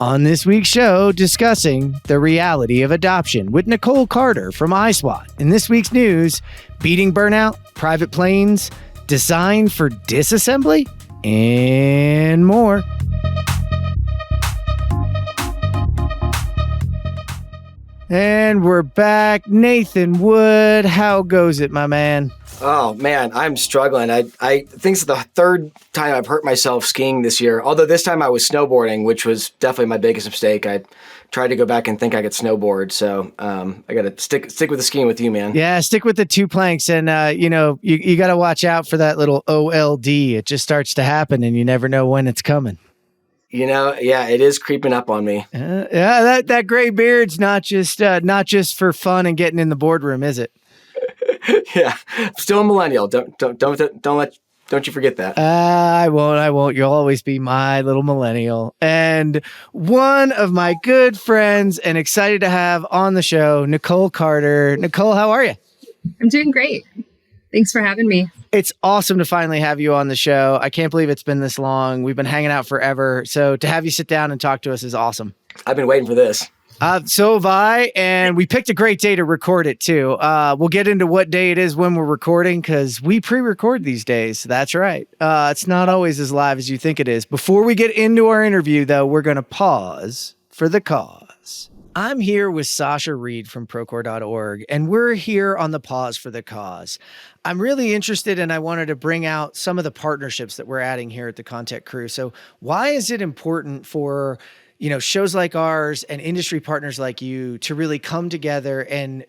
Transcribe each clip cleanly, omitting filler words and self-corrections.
On this week's show, discussing the reality of adoption with Nichole Carter from ICWSAT. In this week's news, beating burnout, private planes, design for disassembly, and more. And we're back. Nathan Wood, how goes it, my man? Oh man, I'm struggling. I think it's the third time I've hurt myself skiing this year. Although this time I was snowboarding, which was definitely my biggest mistake. I tried to go back and think I could snowboard. So I got to stick with the skiing with you, man. Yeah, stick with the two planks. And, you got to watch out for that little OLD. It just starts to happen and you never know when it's coming. Yeah, it is creeping up on me. That gray beard's not just for fun and getting in the boardroom, is it? Yeah, still a millennial. Don't you forget that. I won't. You'll always be my little millennial. And one of my good friends and excited to have on the show, Nichole Carter. Nichole, how are you? I'm doing great. Thanks for having me. It's awesome to finally have you on the show. I can't believe it's been this long. We've been hanging out forever. So to have you sit down and talk to us is awesome. I've been waiting for this. So have I, and we picked a great day to record it too. We'll get into what day it is when we're recording because we pre-record these days. That's right. It's not always as live as you think it is. Before we get into our interview, though, we're going to pause for the cause. I'm here with Sasha Reed from Procore.org, and we're here on the Pause for the Cause. I'm really interested, and I wanted to bring out some of the partnerships that we're adding here at the ConTech Crew. So why is it important for shows like ours and industry partners like you to really come together and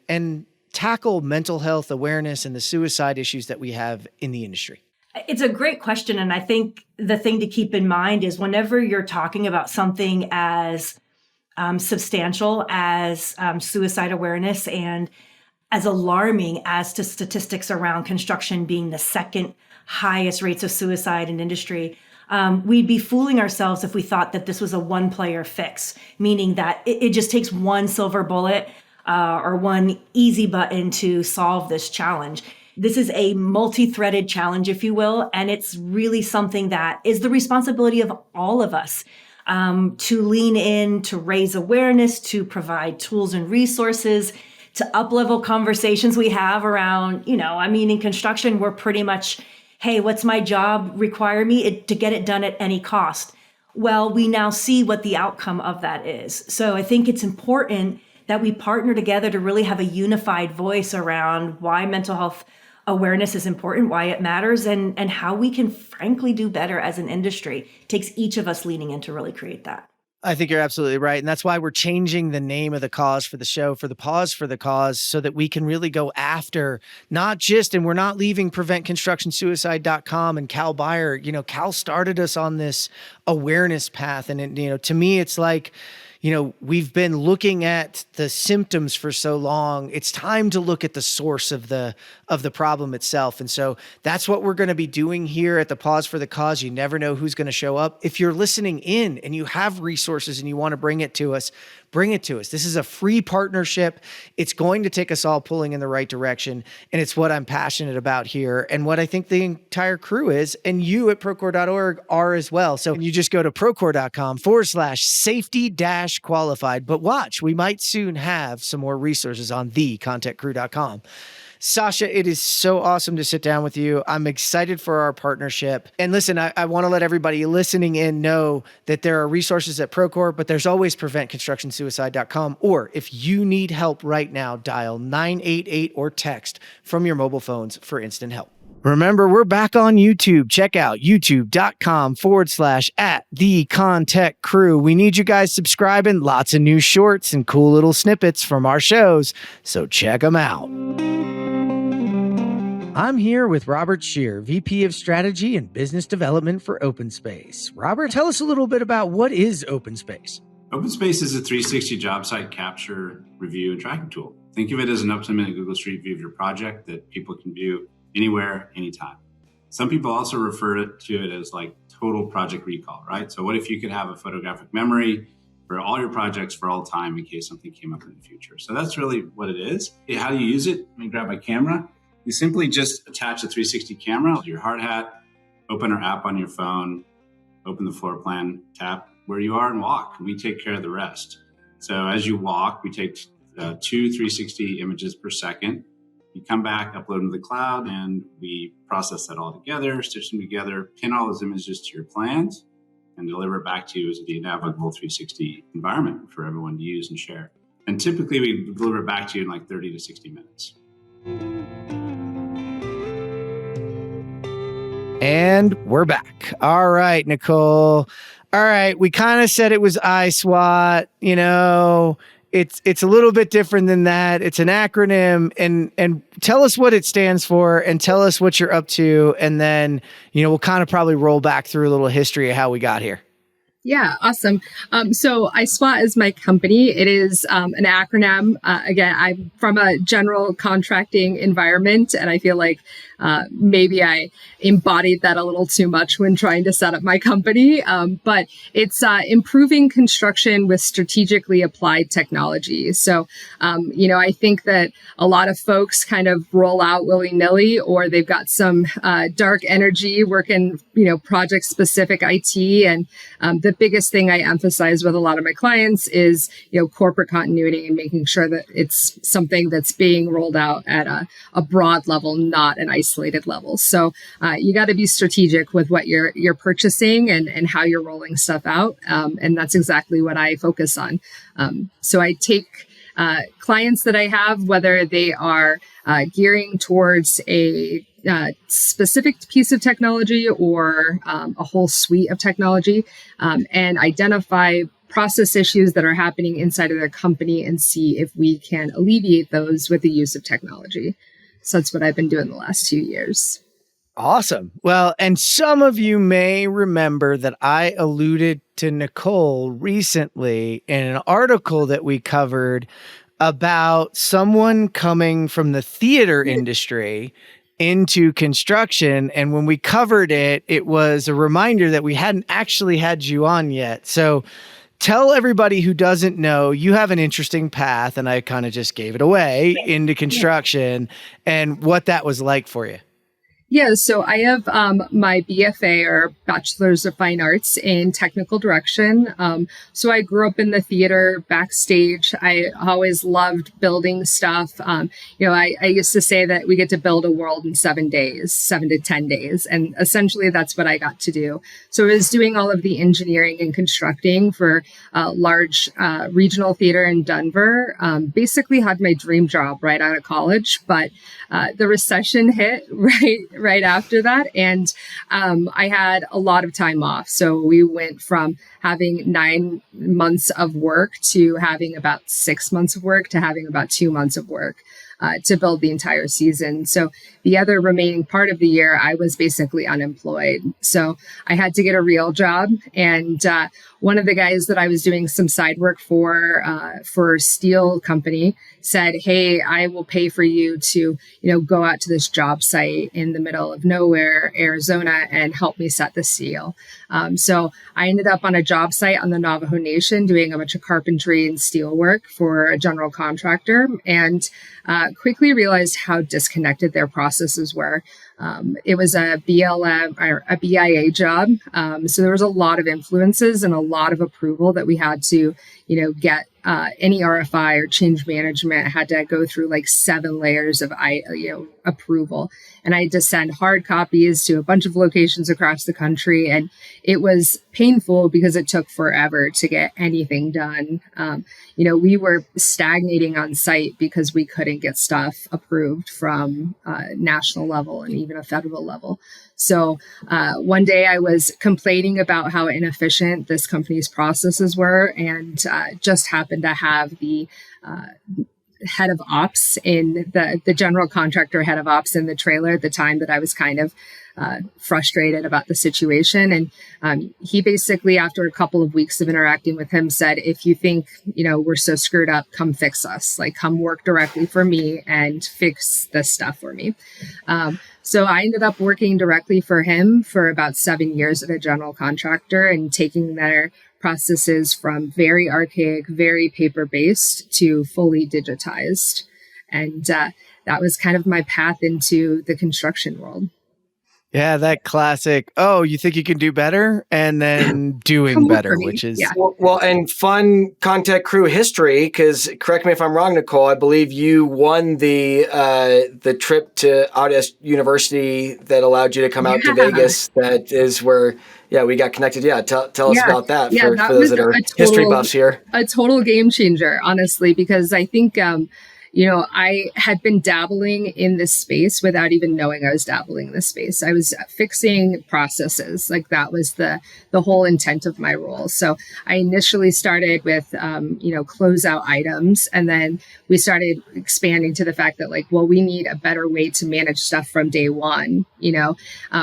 tackle mental health awareness and the suicide issues that we have in the industry? It's a great question. And I think the thing to keep in mind is whenever you're talking about something as substantial as suicide awareness and as alarming as to statistics around construction being the second highest rates of suicide in industry, we'd be fooling ourselves if we thought that this was a one-player fix, meaning that it just takes one silver bullet or one easy button to solve this challenge. This is a multi-threaded challenge, if you will, and it's really something that is the responsibility of all of us to lean in, to raise awareness, to provide tools and resources, to up-level conversations we have around, in construction, we're pretty much, hey, what's my job require me to get it done at any cost? Well, we now see what the outcome of that is. So I think it's important that we partner together to really have a unified voice around why mental health awareness is important, why it matters, and how we can frankly do better as an industry. It takes each of us leaning in to really create that. I think you're absolutely right. And that's why we're changing the name of the cause for the show for the Pause for the Cause so that we can really go after and we're not leaving preventconstructionsuicide.com and Cal Beyer. Cal started us on this awareness path. And, to me, it's like, we've been looking at the symptoms for so long. It's time to look at the source of the problem itself. And so that's what we're going to be doing here at the Pause for the Cause. You never know who's going to show up. If you're listening in and you have resources and you want to bring it to us, bring it to us. This is a free partnership. It's going to take us all pulling in the right direction. And it's what I'm passionate about here and what I think the entire crew is. And you at Procore.org are as well. So you just go to Procore.com/safety-qualified. But watch, we might soon have some more resources on thecontechcrew.com. Sasha, it is so awesome to sit down with you. I'm excited for our partnership. And listen, I want to let everybody listening in know that there are resources at Procore, but there's always preventconstructionsuicide.com. Or if you need help right now, dial 988 or text from your mobile phones for instant help. Remember, we're back on YouTube. Check out youtube.com/@the ConTech Crew. We need you guys subscribing. Lots of new shorts and cool little snippets from our shows. So check them out. I'm here with Robert Shear, VP of Strategy and Business Development for OpenSpace. Robert, tell us a little bit about what is OpenSpace. OpenSpace is a 360 job site capture, review, and tracking tool. Think of it as an up-to-the-minute Google Street View of your project that people can view anywhere, anytime. Some people also refer to it as like total project recall, right? So what if you could have a photographic memory for all your projects for all time in case something came up in the future? So that's really what it is. How do you use it? Let me grab my camera. You simply just attach a 360 camera to your hard hat, open our app on your phone, open the floor plan, tap where you are and walk. We take care of the rest. So as you walk, we take 2 360 images per second. You come back, upload them to the cloud, and we process that all together, stitch them together, pin all those images to your plans, and deliver it back to you as a navigable 360 environment for everyone to use and share. And typically we deliver it back to you in like 30 to 60 minutes. And we're back. All right, Nichole. All right, we kind of said it was ISWAT, you know, it's a little bit different than that. It's an acronym, and tell us what it stands for and tell us what you're up to. And then, you know, we'll kind of probably roll back through a little history of how we got here. Yeah, awesome. So ISWAT is my company. It is an acronym. Again, I'm from a general contracting environment, and I feel like maybe I embodied that a little too much when trying to set up my company. But it's improving construction with strategically applied technology. So, you know, I think that a lot of folks kind of roll out willy-nilly, or they've got some dark energy working, you know, project-specific IT. And the biggest thing I emphasize with a lot of my clients is, you know, corporate continuity and making sure that it's something that's being rolled out at a broad level, not an isolated level. So you got to be strategic with what you're purchasing and how you're rolling stuff out. And that's exactly what I focus on. So I take clients that I have, whether they are gearing towards a specific piece of technology or a whole suite of technology, and identify process issues that are happening inside of their company and see if we can alleviate those with the use of technology. So that's what I've been doing the last 2 years. Awesome. Well, and some of you may remember that I alluded to Nichole recently in an article that we covered about someone coming from the theater industry into construction. And when we covered it, it was a reminder that we hadn't actually had you on yet. So tell everybody who doesn't know, you have an interesting path, and I kind of just gave it away, into construction and what that was like for you. Yeah, so I have my BFA, or Bachelor's of Fine Arts, in technical direction. So I grew up in the theater, backstage. I always loved building stuff. You know, I used to say that we get to build a world in 7 days, 7 to 10 days. And essentially that's what I got to do. So I was doing all of the engineering and constructing for a large regional theater in Denver. Basically had my dream job right out of college, but the recession hit right after that. And I had a lot of time off. So we went from having 9 months of work to having about 6 months of work to having about 2 months of work to build the entire season. So the other remaining part of the year, I was basically unemployed. So I had to get a real job. And one of the guys that I was doing some side work for a steel company said, "Hey, I will pay for you to, you know, go out to this job site in the middle of nowhere, Arizona, and help me set the steel." So I ended up on a job site on the Navajo Nation doing a bunch of carpentry and steel work for a general contractor, and quickly realized how disconnected their processes were. It was a BLM or a BIA job. So there was a lot of influences and a lot of approval that we had to, you know, get any RFI or change management had to go through like 7 layers of approval. And I had to send hard copies to a bunch of locations across the country. And it was painful because it took forever to get anything done. You know, we were stagnating on site because we couldn't get stuff approved from national level and even a federal level. So one day I was complaining about how inefficient this company's processes were, and just happened to have the head of ops in the general contractor head of ops in the trailer at the time that I was kind of frustrated about the situation. And he basically, after a couple of weeks of interacting with him, said, "If you think, you know, we're so screwed up, come fix us. Like, come work directly for me and fix this stuff for me." So I ended up working directly for him for about 7 years at a general contractor and taking their processes from very archaic, very paper-based to fully digitized. And that was kind of my path into the construction world. Yeah, that classic, oh, you think you can do better? And then doing Come work better, for me. which is Yeah. Well, and fun ConTech Crew history, because correct me if I'm wrong, Nichole, I believe you won the trip to Audest University that allowed you to come out to Yeah. Vegas. That is where, yeah, we got connected. Yeah, tell us Yeah. about that Yeah. for That those was that are a history buffs here. total game changer, honestly, because I think, I had been dabbling in this space without even knowing I was dabbling in this space. I was fixing processes. Like that was the whole intent of my role. So I initially started with, closeout items. And then we started expanding to the fact that like, well, we need a better way to manage stuff from day one,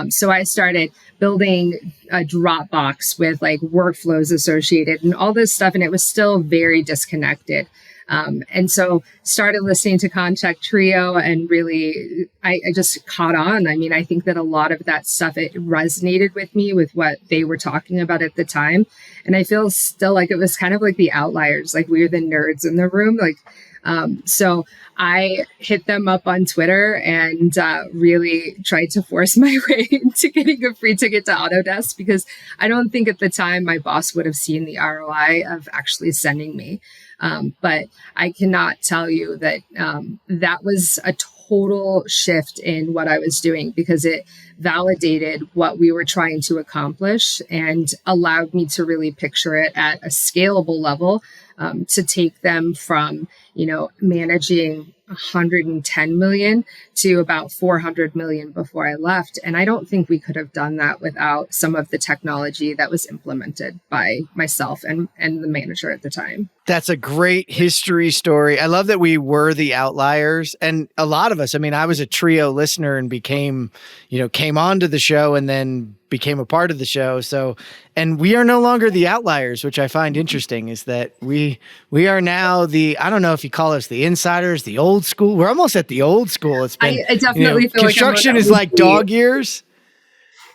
So I started building a Dropbox with like workflows associated and all this stuff. And it was still very disconnected. And so started listening to ConTech Trio and really, I just caught on. I mean, I think that a lot of that stuff, it resonated with me with what they were talking about at the time. And I feel still like it was kind of like the outliers, like we were the nerds in the room. So I hit them up on Twitter and really tried to force my way into getting a free ticket to Autodesk because I don't think at the time my boss would have seen the ROI of actually sending me. But I cannot tell you that that was a total shift in what I was doing because it validated what we were trying to accomplish and allowed me to really picture it at a scalable level to take them from, managing 110 million to about 400 million before I left. And I don't think we could have done that without some of the technology that was implemented by myself and the manager at the time. That's a great history story. I love that we were the outliers. And a lot of us, I mean, I was a Trio listener and came onto the show and then became a part of the show. So, and we are no longer the outliers, which I find interesting is that we are now I don't know if you call us the insiders, the old school. We're almost at the old school. It's been, I definitely feel construction is like dog years.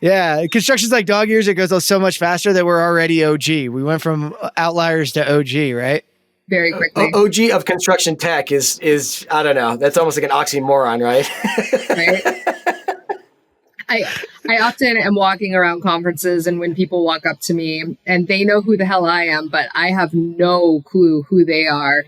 Yeah, construction's like dog years. It goes so much faster that we're already OG. We went from outliers to OG, right? Very quickly. OG of construction tech is I don't know. That's almost like an oxymoron, right? Right. I often am walking around conferences and when people walk up to me and they know who the hell I am, but I have no clue who they are.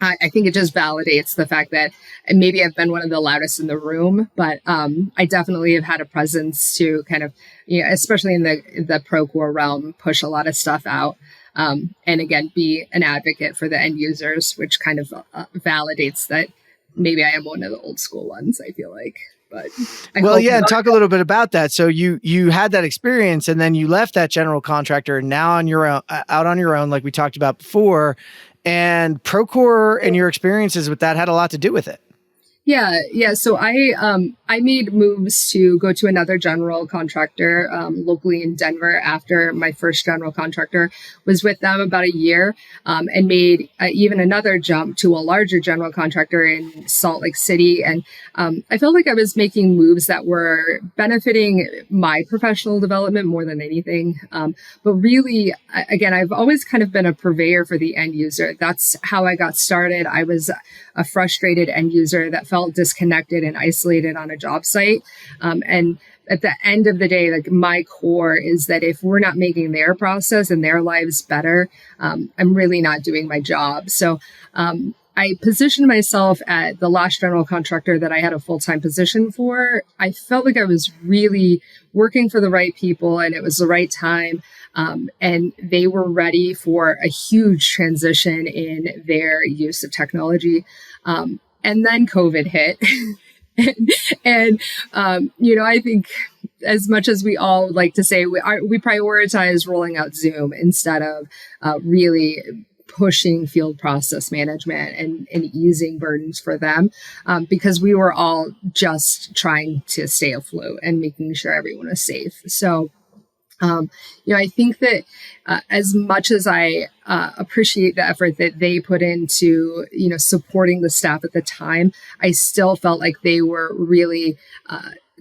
I think it just validates the fact that maybe I've been one of the loudest in the room, but I definitely have had a presence to kind of, especially in the Procore realm, push a lot of stuff out. And again, be an advocate for the end users, which kind of validates that maybe I am one of the old school ones, I feel like. But and talk a little bit about that. So you had that experience and then you left that general contractor and now on your own, out on your own, like we talked about before, and Procore and your experiences with that had a lot to do with it. Yeah. So I made moves to go to another general contractor locally in Denver after my first general contractor was with them about a year and made even another jump to a larger general contractor in Salt Lake City. And I felt like I was making moves that were benefiting my professional development more than anything. But really, again, I've always kind of been a purveyor for the end user. That's how I got started. I was a frustrated end user that felt disconnected and isolated on a job site. And at the end of the day, like my core is that if we're not making their process and their lives better, I'm really not doing my job. So I positioned myself at the last general contractor that I had a full-time position for. I felt like I was really working for the right people and it was the right time. And they were ready for a huge transition in their use of technology. And then COVID hit. I think as much as we all like to say, we prioritize rolling out Zoom instead of really pushing field process management and easing burdens for them because we were all just trying to stay afloat and making sure everyone was safe. So I think that as much as I appreciate the effort that they put into, supporting the staff at the time, I still felt like they were really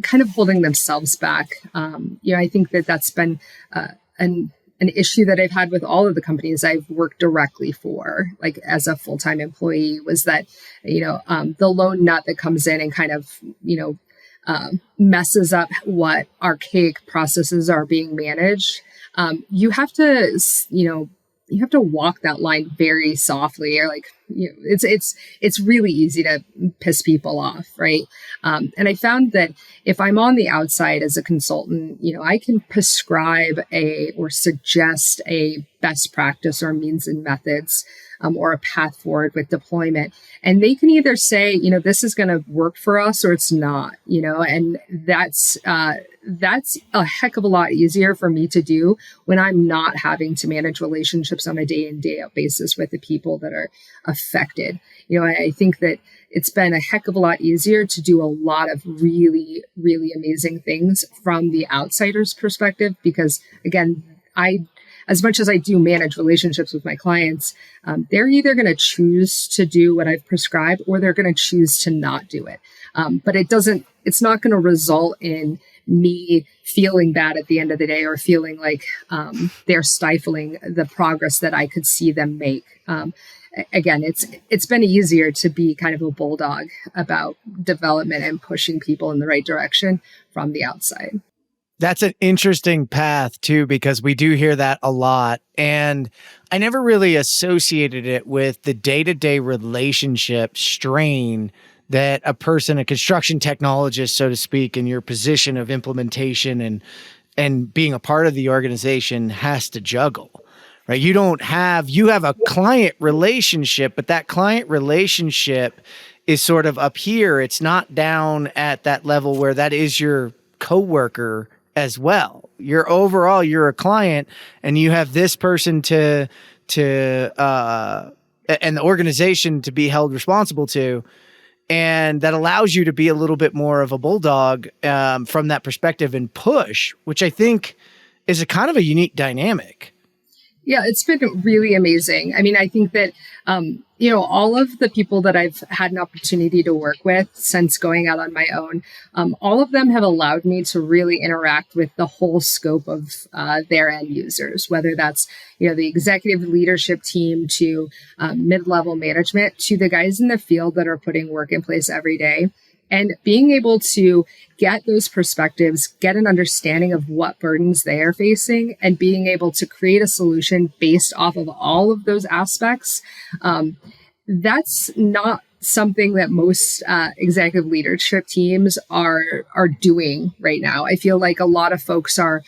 kind of holding themselves back. I think that that's been an issue that I've had with all of the companies I've worked directly for, like as a full-time employee, was that, the lone nut that comes in and kind of, messes up what archaic processes are being managed, you have to, you have to walk that line very softly, or like, it's really easy to piss people off, right? And I found that if I'm on the outside as a consultant, I can prescribe or suggest a best practice or means and methods, or a path forward with deployment. And they can either say, this is going to work for us or it's not, and that's a heck of a lot easier for me to do when I'm not having to manage relationships on a day in, day out basis with the people that are affected. I think that it's been a heck of a lot easier to do a lot of really, really amazing things from the outsider's perspective, because again, as much as I do manage relationships with my clients, they're either going to choose to do what I've prescribed or they're going to choose to not do it. But it's not going to result in me feeling bad at the end of the day or feeling like they're stifling the progress that I could see them make. Again, it's been easier to be kind of a bulldog about development and pushing people in the right direction from the outside. That's an interesting path too, because we do hear that a lot. And I never really associated it with the day-to-day relationship strain that a construction technologist, so to speak, in your position of implementation and being a part of the organization has to juggle, right? You have a client relationship, but that client relationship is sort of up here. It's not down at that level where that is your coworker as well. You're a client, and you have this person and the organization to be held responsible to. And that allows you to be a little bit more of a bulldog from that perspective and push, which I think is a kind of a unique dynamic. Yeah, it's been really amazing. I mean, I think that, all of the people that I've had an opportunity to work with since going out on my own, all of them have allowed me to really interact with the whole scope of their end users, whether that's, the executive leadership team to mid-level management to the guys in the field that are putting work in place every day. And being able to get those perspectives, get an understanding of what burdens they are facing, and being able to create a solution based off of all of those aspects, that's not something that most executive leadership teams are doing right now. I feel like a lot of folks are,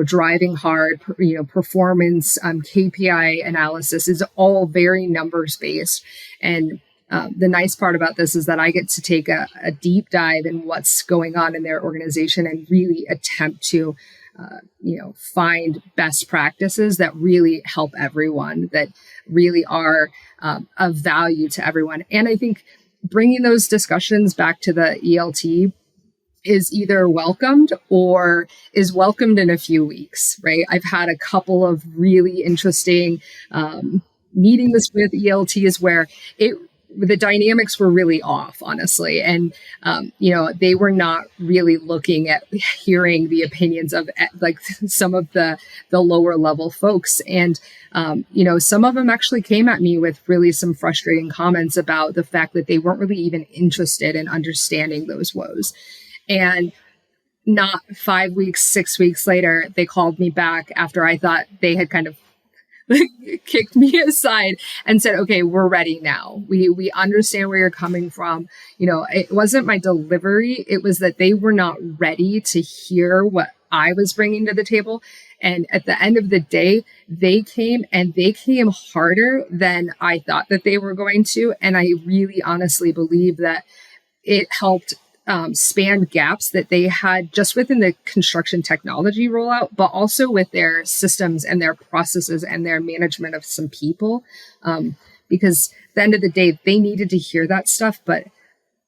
driving hard, performance, KPI analysis is all very numbers based. And the nice part about this is that I get to take a deep dive in what's going on in their organization and really attempt to, find best practices that really help everyone, that really are of value to everyone. And I think bringing those discussions back to the ELT is either welcomed or is welcomed in a few weeks, right? I've had a couple of really interesting meetings with ELTs where the dynamics were really off, honestly. And, they were not really looking at hearing the opinions of like some of the lower level folks. And, some of them actually came at me with really some frustrating comments about the fact that they weren't really even interested in understanding those woes. And not 5 weeks, 6 weeks later, they called me back after I thought they had kind of kicked me aside and said, okay, we're ready now. We understand where you're coming from. It wasn't my delivery. It was that they were not ready to hear what I was bringing to the table. And at the end of the day, they came harder than I thought that they were going to. And I really honestly believe that it helped span gaps that they had just within the construction technology rollout, but also with their systems and their processes and their management of some people. Because at the end of the day, they needed to hear that stuff, but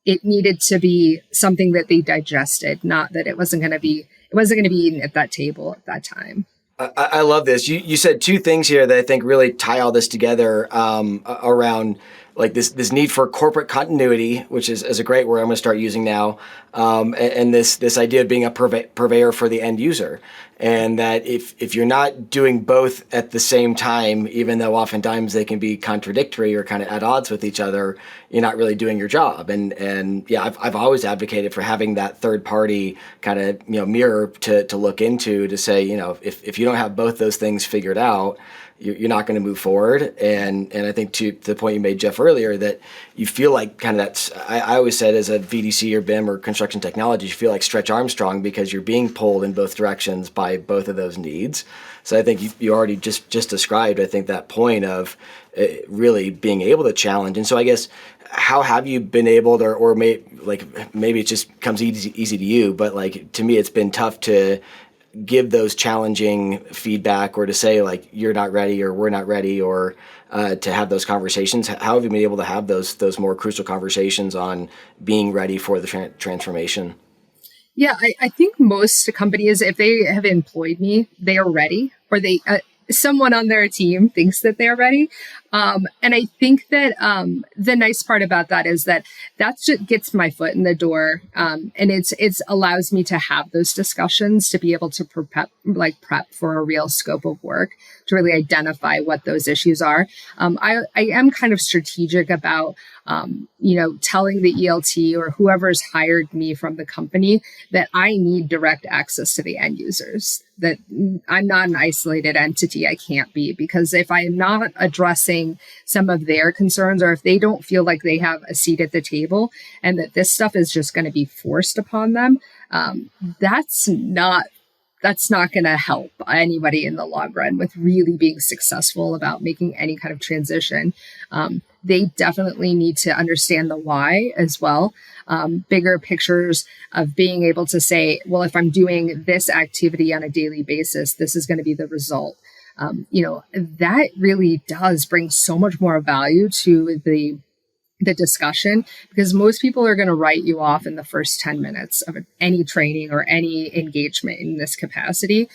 it needed to be something that they digested, not that it wasn't going to be eaten at that table at that time. I love this. You said two things here that I think really tie all this together around like this need for corporate continuity, which is a great word I'm going to start using now, and this idea of being a purveyor for the end user, and that if you're not doing both at the same time, even though oftentimes they can be contradictory or kind of at odds with each other, you're not really doing your job. And yeah, I've always advocated for having that third party kind of mirror to look into, to say, if you don't have both those things figured out, you're not going to move forward. And I think to the point you made, Jeff, earlier, that you feel like kind of that's, I always said, as a VDC or BIM or construction technology, you feel like Stretch Armstrong, because you're being pulled in both directions by both of those needs. So I think you already just described, I think, that point of really being able to challenge. And so I guess, how have you been able to, or maybe it just comes easy to you, but like to me, it's been tough to give those challenging feedback, or to say like, you're not ready or we're not ready, or to have those conversations. How have you been able to have those more crucial conversations on being ready for the transformation? Yeah, I think most companies, if they have employed me, they are ready, or they someone on their team thinks that they're ready. And I think that the nice part about that is that just gets my foot in the door, and it's allows me to have those discussions, to be able to prep for a real scope of work, to really identify what those issues are. I am kind of strategic about telling the ELT or whoever's hired me from the company that I need direct access to the end users, that I'm not an isolated entity. I can't be, because if I am not addressing some of their concerns, or if they don't feel like they have a seat at the table and that this stuff is just going to be forced upon them, that's not going to help anybody in the long run with really being successful about making any kind of transition. They definitely need to understand the why as well. Bigger pictures of being able to say, well, if I'm doing this activity on a daily basis, this is going to be the result. That really does bring so much more value to the discussion, because most people are going to write you off in the first 10 minutes of any training or any engagement in this capacity.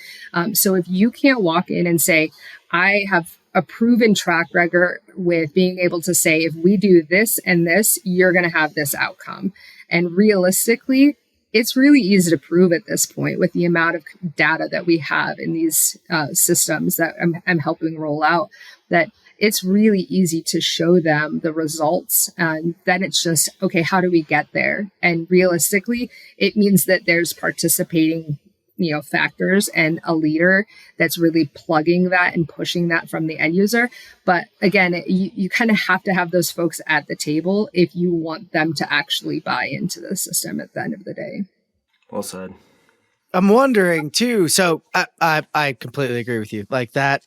So if you can't walk in and say, I have a proven track record with being able to say, if we do this and this, you're going to have this outcome. And realistically, it's really easy to prove at this point with the amount of data that we have in these systems that I'm helping roll out, that it's really easy to show them the results. And then it's just, okay, how do we get there? And realistically, it means that there's participating factors and a leader that's really plugging that and pushing that from the end user. But again, you kind of have to have those folks at the table if you want them to actually buy into the system at the end of the day. Well said. I'm wondering too. So I completely agree with you. Like that's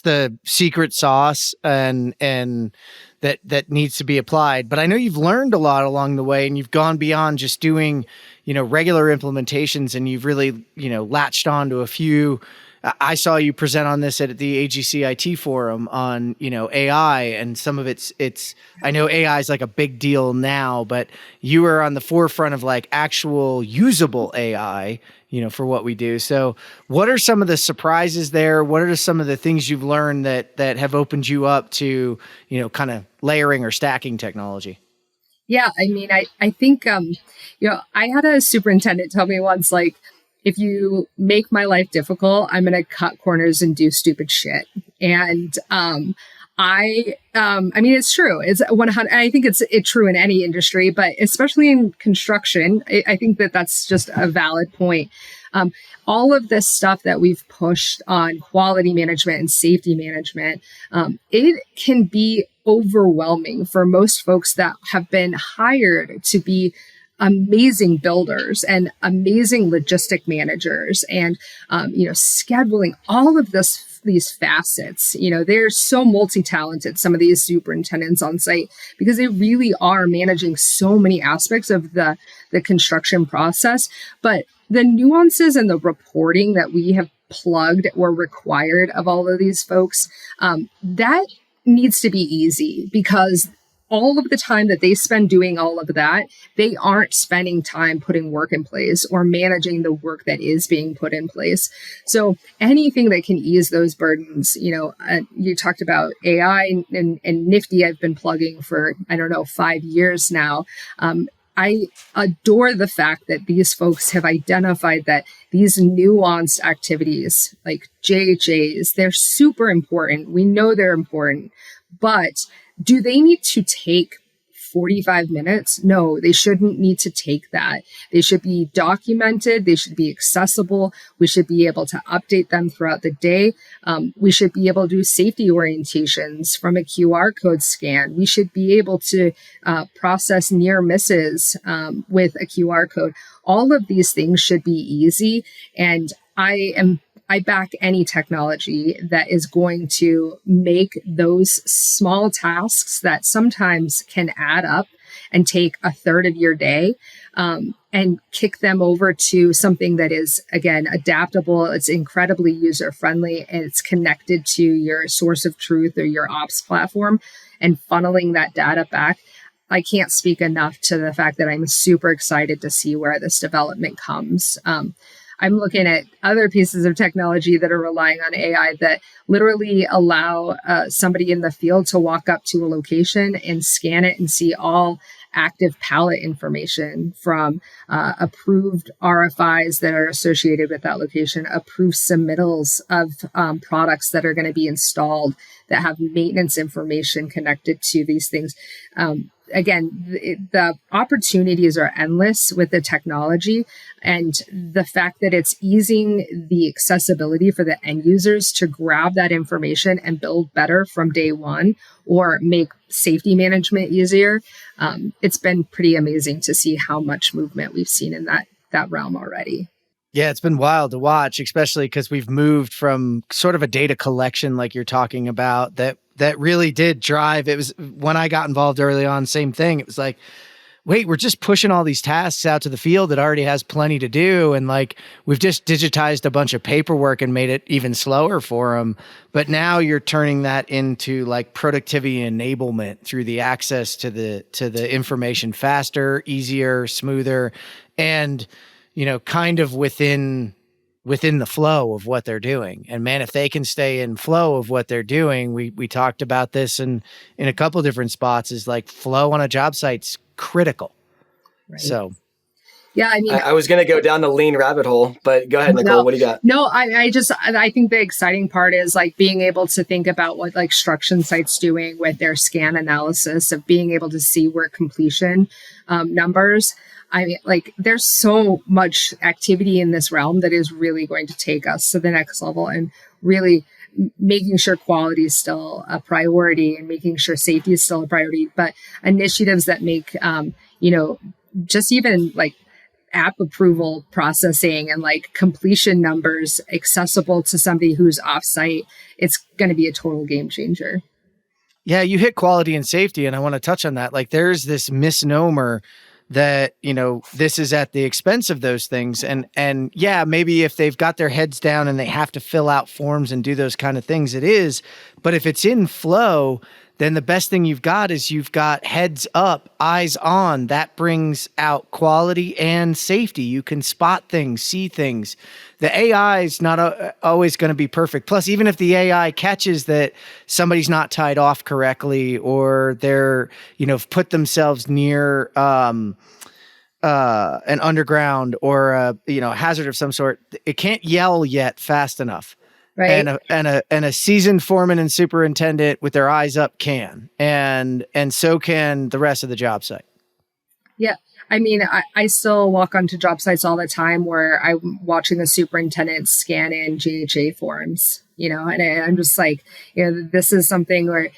the secret sauce and that needs to be applied. But I know you've learned a lot along the way, and you've gone beyond just doing, regular implementations, and you've really, latched on to a few. I saw you present on this at the AGCIT forum on, AI, and some of it's, I know AI is like a big deal now, but you are on the forefront of like actual usable AI, for what we do. So what are some of the surprises there? What are some of the things you've learned that have opened you up to, kind of layering or stacking technology? Yeah. I mean, I think, I had a superintendent tell me once, like, if you make my life difficult, I'm going to cut corners and do stupid shit. And, I mean, it's true. It's 100. I think it's true in any industry, but especially in construction, I think that's just a valid point. All of this stuff that we've pushed on quality management and safety management, it can be overwhelming for most folks that have been hired to be amazing builders and amazing logistic managers and, scheduling, all of these facets. They're so multi-talented, some of these superintendents on site, because they really are managing so many aspects of the construction process. But the nuances and the reporting that we have plugged or required of all of these folks, that needs to be easy, because all of the time that they spend doing all of that, they aren't spending time putting work in place or managing the work that is being put in place. So anything that can ease those burdens, you talked about AI and Nifty I've been plugging for, 5 years now. I adore the fact that these folks have identified that these nuanced activities like JHAs, they're super important. We know they're important, but do they need to take 45 minutes? No, they shouldn't need to take that. They should be documented. They should be accessible. We should be able to update them throughout the day. We should be able to do safety orientations from a QR code scan. We should be able to process near misses with a QR code. All of these things should be easy. And I back any technology that is going to make those small tasks that sometimes can add up and take a third of your day and kick them over to something that is, again, adaptable. It's incredibly user-friendly, and it's connected to your source of truth or your ops platform and funneling that data back. I can't speak enough to the fact that I'm super excited to see where this development comes. I'm looking at other pieces of technology that are relying on AI that literally allow somebody in the field to walk up to a location and scan it and see all active pallet information from approved RFIs that are associated with that location, approved submittals of products that are going to be installed that have maintenance information connected to these things. Again, the opportunities are endless with the technology, and the fact that it's easing the accessibility for the end users to grab that information and build better from day one or make safety management easier. It's been pretty amazing to see how much movement we've seen in that realm already. Yeah, it's been wild to watch, especially because we've moved from sort of a data collection like you're talking about that really did drive. It was when I got involved early on, same thing. It was like, wait, we're just pushing all these tasks out to the field that already has plenty to do. And like, we've just digitized a bunch of paperwork and made it even slower for them. But now you're turning that into like productivity enablement through the access to the information faster, easier, smoother, and kind of within the flow of what they're doing. And man, if they can stay in flow of what they're doing, we talked about this in a couple different spots, is like flow on a job site's critical. Right. So yeah, I mean, I was going to go down the lean rabbit hole, but go ahead, Nichole. What do you got? No, I think the exciting part is like being able to think about what like Struction Site's doing with their scan analysis of being able to see work completion numbers. I mean, like, there's so much activity in this realm that is really going to take us to the next level, and really making sure quality is still a priority and making sure safety is still a priority. But initiatives that make, just even like app approval processing and like completion numbers accessible to somebody who's offsite, it's going to be a total game changer. Yeah, you hit quality and safety, and I want to touch on that. Like, there's this misnomer that, this is at the expense of those things. And yeah, maybe if they've got their heads down and they have to fill out forms and do those kind of things, it is. But if it's in flow, then the best thing you've got is you've got heads up, eyes on. That brings out quality and safety. You can spot things, see things. The AI is not always going to be perfect. Plus, even if the AI catches that somebody's not tied off correctly, or they're, put themselves near an underground or a hazard of some sort, it can't yell yet fast enough. Right. And a seasoned foreman and superintendent with their eyes up can, and so can the rest of the job site. Yeah. I mean, I still walk onto job sites all the time where I'm watching the superintendent scan in JHA forms, and I'm just like, this is something where,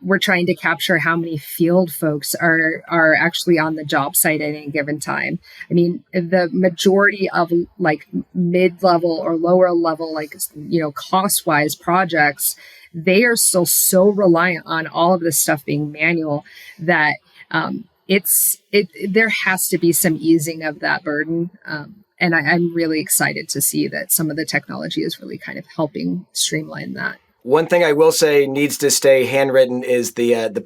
we're trying to capture how many field folks are actually on the job site at any given time. I mean, the majority of like mid-level or lower level, like, cost-wise projects, they are still so reliant on all of this stuff being manual that, there has to be some easing of that burden. And I'm really excited to see that some of the technology is really kind of helping streamline that. One thing I will say needs to stay handwritten is the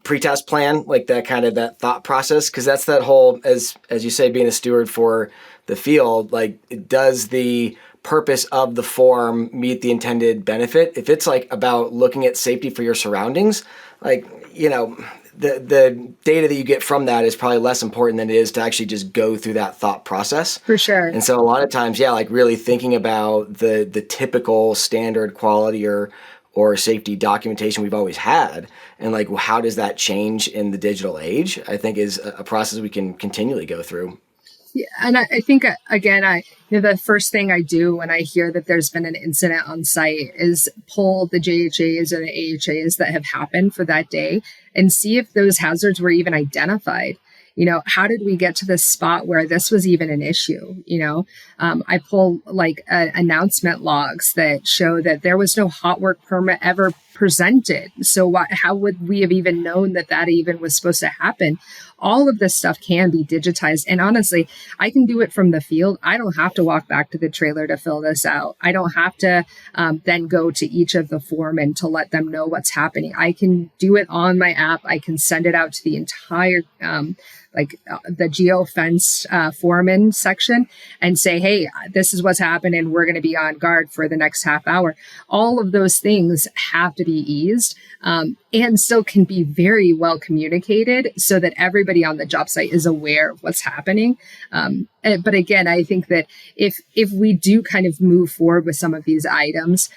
pre-test plan, like that kind of that thought process, because that's that whole, as you say, being a steward for the field, like does the purpose of the form meet the intended benefit? If it's like about looking at safety for your surroundings, like, you know, the data that you get from that is probably less important than it is to actually just go through that thought process. For sure. And so a lot of times, yeah, like really thinking about the typical standard quality or safety documentation we've always had, and like how does that change in the digital age, I think is a process we can continually go through. Yeah, and I think, again, the first thing I do when I hear that there's been an incident on site is pull the JHAs or the AHAs that have happened for that day and see if those hazards were even identified. You know, how did we get to this spot where this was even an issue? You know, I pull like announcement logs that show that there was no hot work permit ever presented. So how would we have even known that that even was supposed to happen? All of this stuff can be digitized. And honestly, I can do it from the field. I don't have to walk back to the trailer to fill this out. I don't have to then go to each of the foremen to let them know what's happening. I can do it on my app. I can send it out to the entire the geofence foreman section and say, hey, this is what's happening. We're going to be on guard for the next half hour. All of those things have to be eased and still can be very well communicated so that everybody on the job site is aware of what's happening. But again, I think that if we do kind of move forward with some of these items,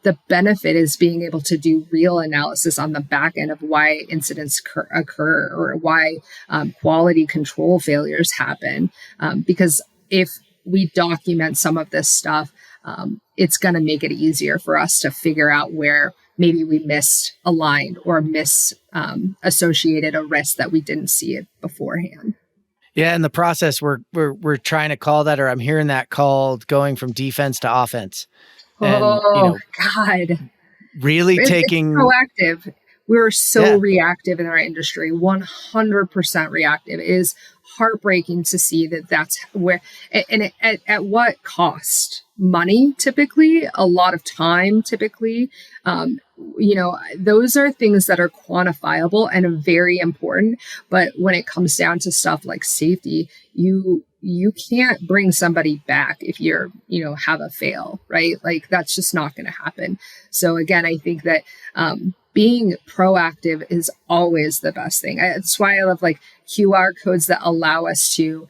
the benefit is being able to do real analysis on the back end of why incidents occur or why quality control failures happen. Because if we document some of this stuff, it's going to make it easier for us to figure out where maybe we misaligned or associated a risk that we didn't see it beforehand. Yeah, in the process, we're trying to call that, or I'm hearing that called going from defense to offense. And, God! Really taking it's proactive. We're so reactive in our industry. 100% reactive. It is heartbreaking to see that that's where, and at what cost? Money, typically, a lot of time, typically. Those are things that are quantifiable and very important. But when it comes down to stuff like safety, you can't bring somebody back if you're, have a fail, right? Like that's just not going to happen. So again, I think that being proactive is always the best thing. That's why I love like QR codes that allow us to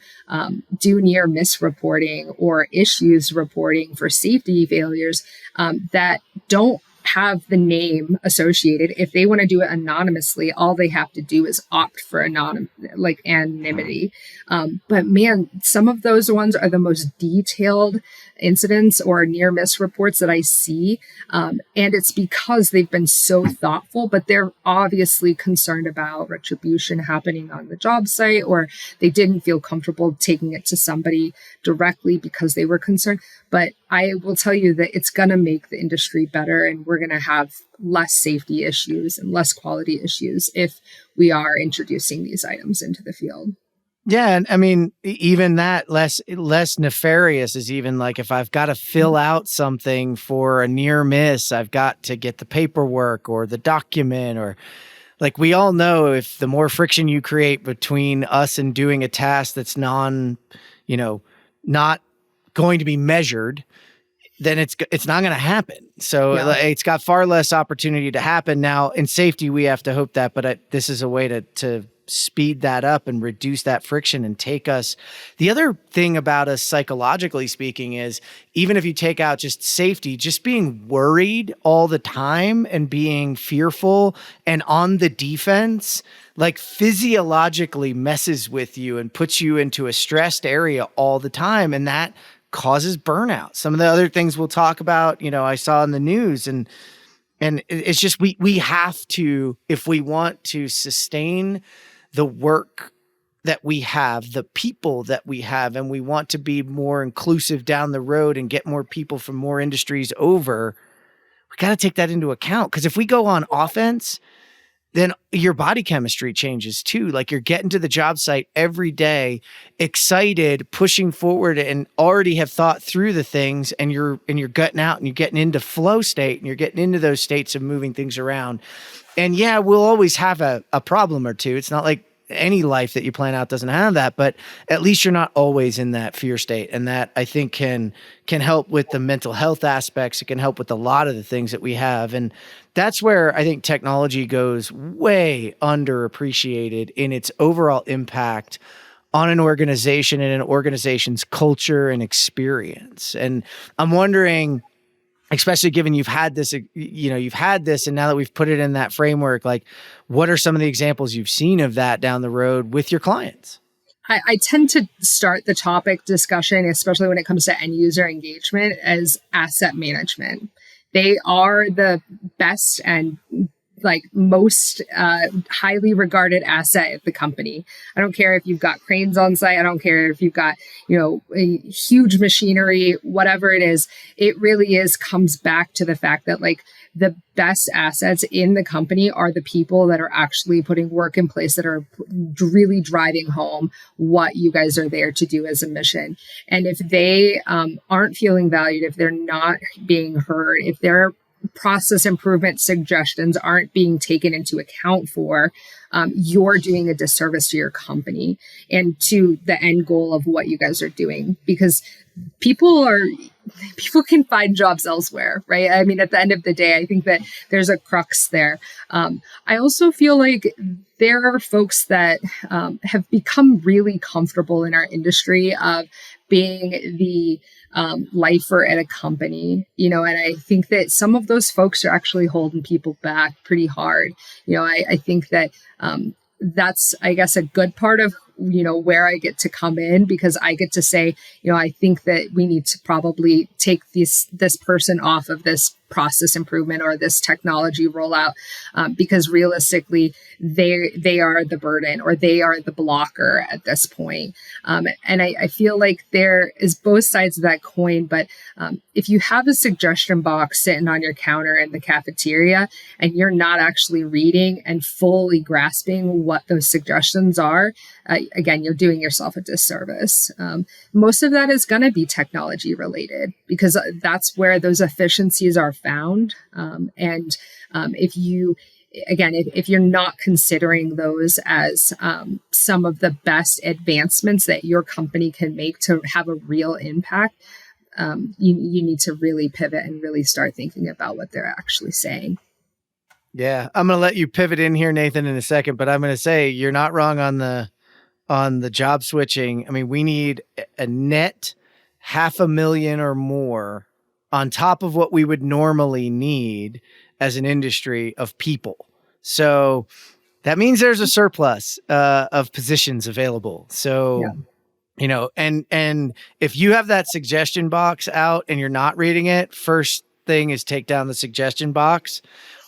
do near miss reporting or issues reporting for safety failures that don't have the name associated. If they want to do it anonymously, all they have to do is opt for anonymity. But man, some of those ones are the most detailed incidents or near miss reports that I see. And it's because they've been so thoughtful, but they're obviously concerned about retribution happening on the job site, or they didn't feel comfortable taking it to somebody directly because they were concerned. But I will tell you that it's going to make the industry better, and we're going to have less safety issues and less quality issues if we are introducing these items into the field. Yeah. And I mean, even that less nefarious is even like if I've got to fill out something for a near miss, I've got to get the paperwork or the document, or like we all know if the more friction you create between us and doing a task that's not going to be measured, then it's not going to happen. So it's got far less opportunity to happen. Now in safety, we have to hope that, but this is a way to speed that up and reduce that friction and take us. The other thing about us psychologically speaking is even if you take out just safety, just being worried all the time and being fearful and on the defense, like physiologically messes with you and puts you into a stressed area all the time. And that causes burnout. Some of the other things we'll talk about, I saw in the news, and it's just, we have to, if we want to sustain the work that we have, the people that we have, and we want to be more inclusive down the road and get more people from more industries over, we got to take that into account. Because if we go on offense, then your body chemistry changes too. Like you're getting to the job site every day, excited, pushing forward, and already have thought through the things, and you're gutting out and you're getting into flow state and you're getting into those states of moving things around. And yeah, we'll always have a problem or two. It's not like any life that you plan out doesn't have that, but at least you're not always in that fear state. And that I think can help with the mental health aspects. It can help with a lot of the things that we have. And that's where I think technology goes way underappreciated in its overall impact on an organization and an organization's culture and experience. And I'm wondering, especially given you've had this, and now that we've put it in that framework, like what are some of the examples you've seen of that down the road with your clients? I tend to start the topic discussion, especially when it comes to end user engagement, as asset management. They are the best and most highly regarded asset at the company. I don't care if you've got cranes on site. I don't care if you've got, a huge machinery, whatever it is. It really comes back to the fact that the best assets in the company are the people that are actually putting work in place, that are really driving home what you guys are there to do as a mission. And if they aren't feeling valued, if they're not being heard, if their process improvement suggestions aren't being taken into account for, you're doing a disservice to your company and to the end goal of what you guys are doing, because people can find jobs elsewhere, right? I mean, at the end of the day, I think that there's a crux there. I also feel like there are folks that have become really comfortable in our industry of being the lifer at a company, and I think that some of those folks are actually holding people back pretty hard. I think that that's, I guess, a good part of where I get to come in, because I get to say, I think that we need to probably take this person off of this process improvement or this technology rollout, because realistically they are the burden, or they are the blocker at this point. And I feel like there is both sides of that coin, but if you have a suggestion box sitting on your counter in the cafeteria and you're not actually reading and fully grasping what those suggestions are, again, you're doing yourself a disservice. Most of that is going to be technology related, because that's where those efficiencies are found. And if you're not considering those as some of the best advancements that your company can make to have a real impact, you need to really pivot and really start thinking about what they're actually saying. Yeah, I'm going to let you pivot in here, Nathan, in a second, but I'm going to say you're not wrong on the job switching. I mean, we need a net 500,000 or more on top of what we would normally need as an industry of people. So that means there's a surplus of positions available. So, and if you have that suggestion box out and you're not reading it, first thing is take down the suggestion box.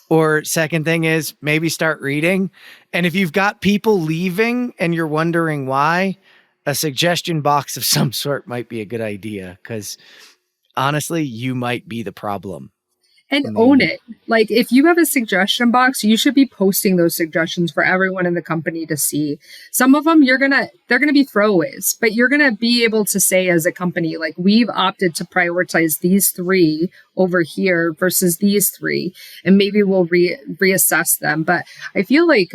Or second thing is maybe start reading. And if you've got people leaving and you're wondering why, a suggestion box of some sort might be a good idea, because honestly, you might be the problem. And own it. Like, if you have a suggestion box, you should be posting those suggestions for everyone in the company to see. Some of them they're gonna be throwaways, but you're gonna be able to say as a company, like, we've opted to prioritize these 3 over here versus these 3, and maybe we'll reassess them. But I feel like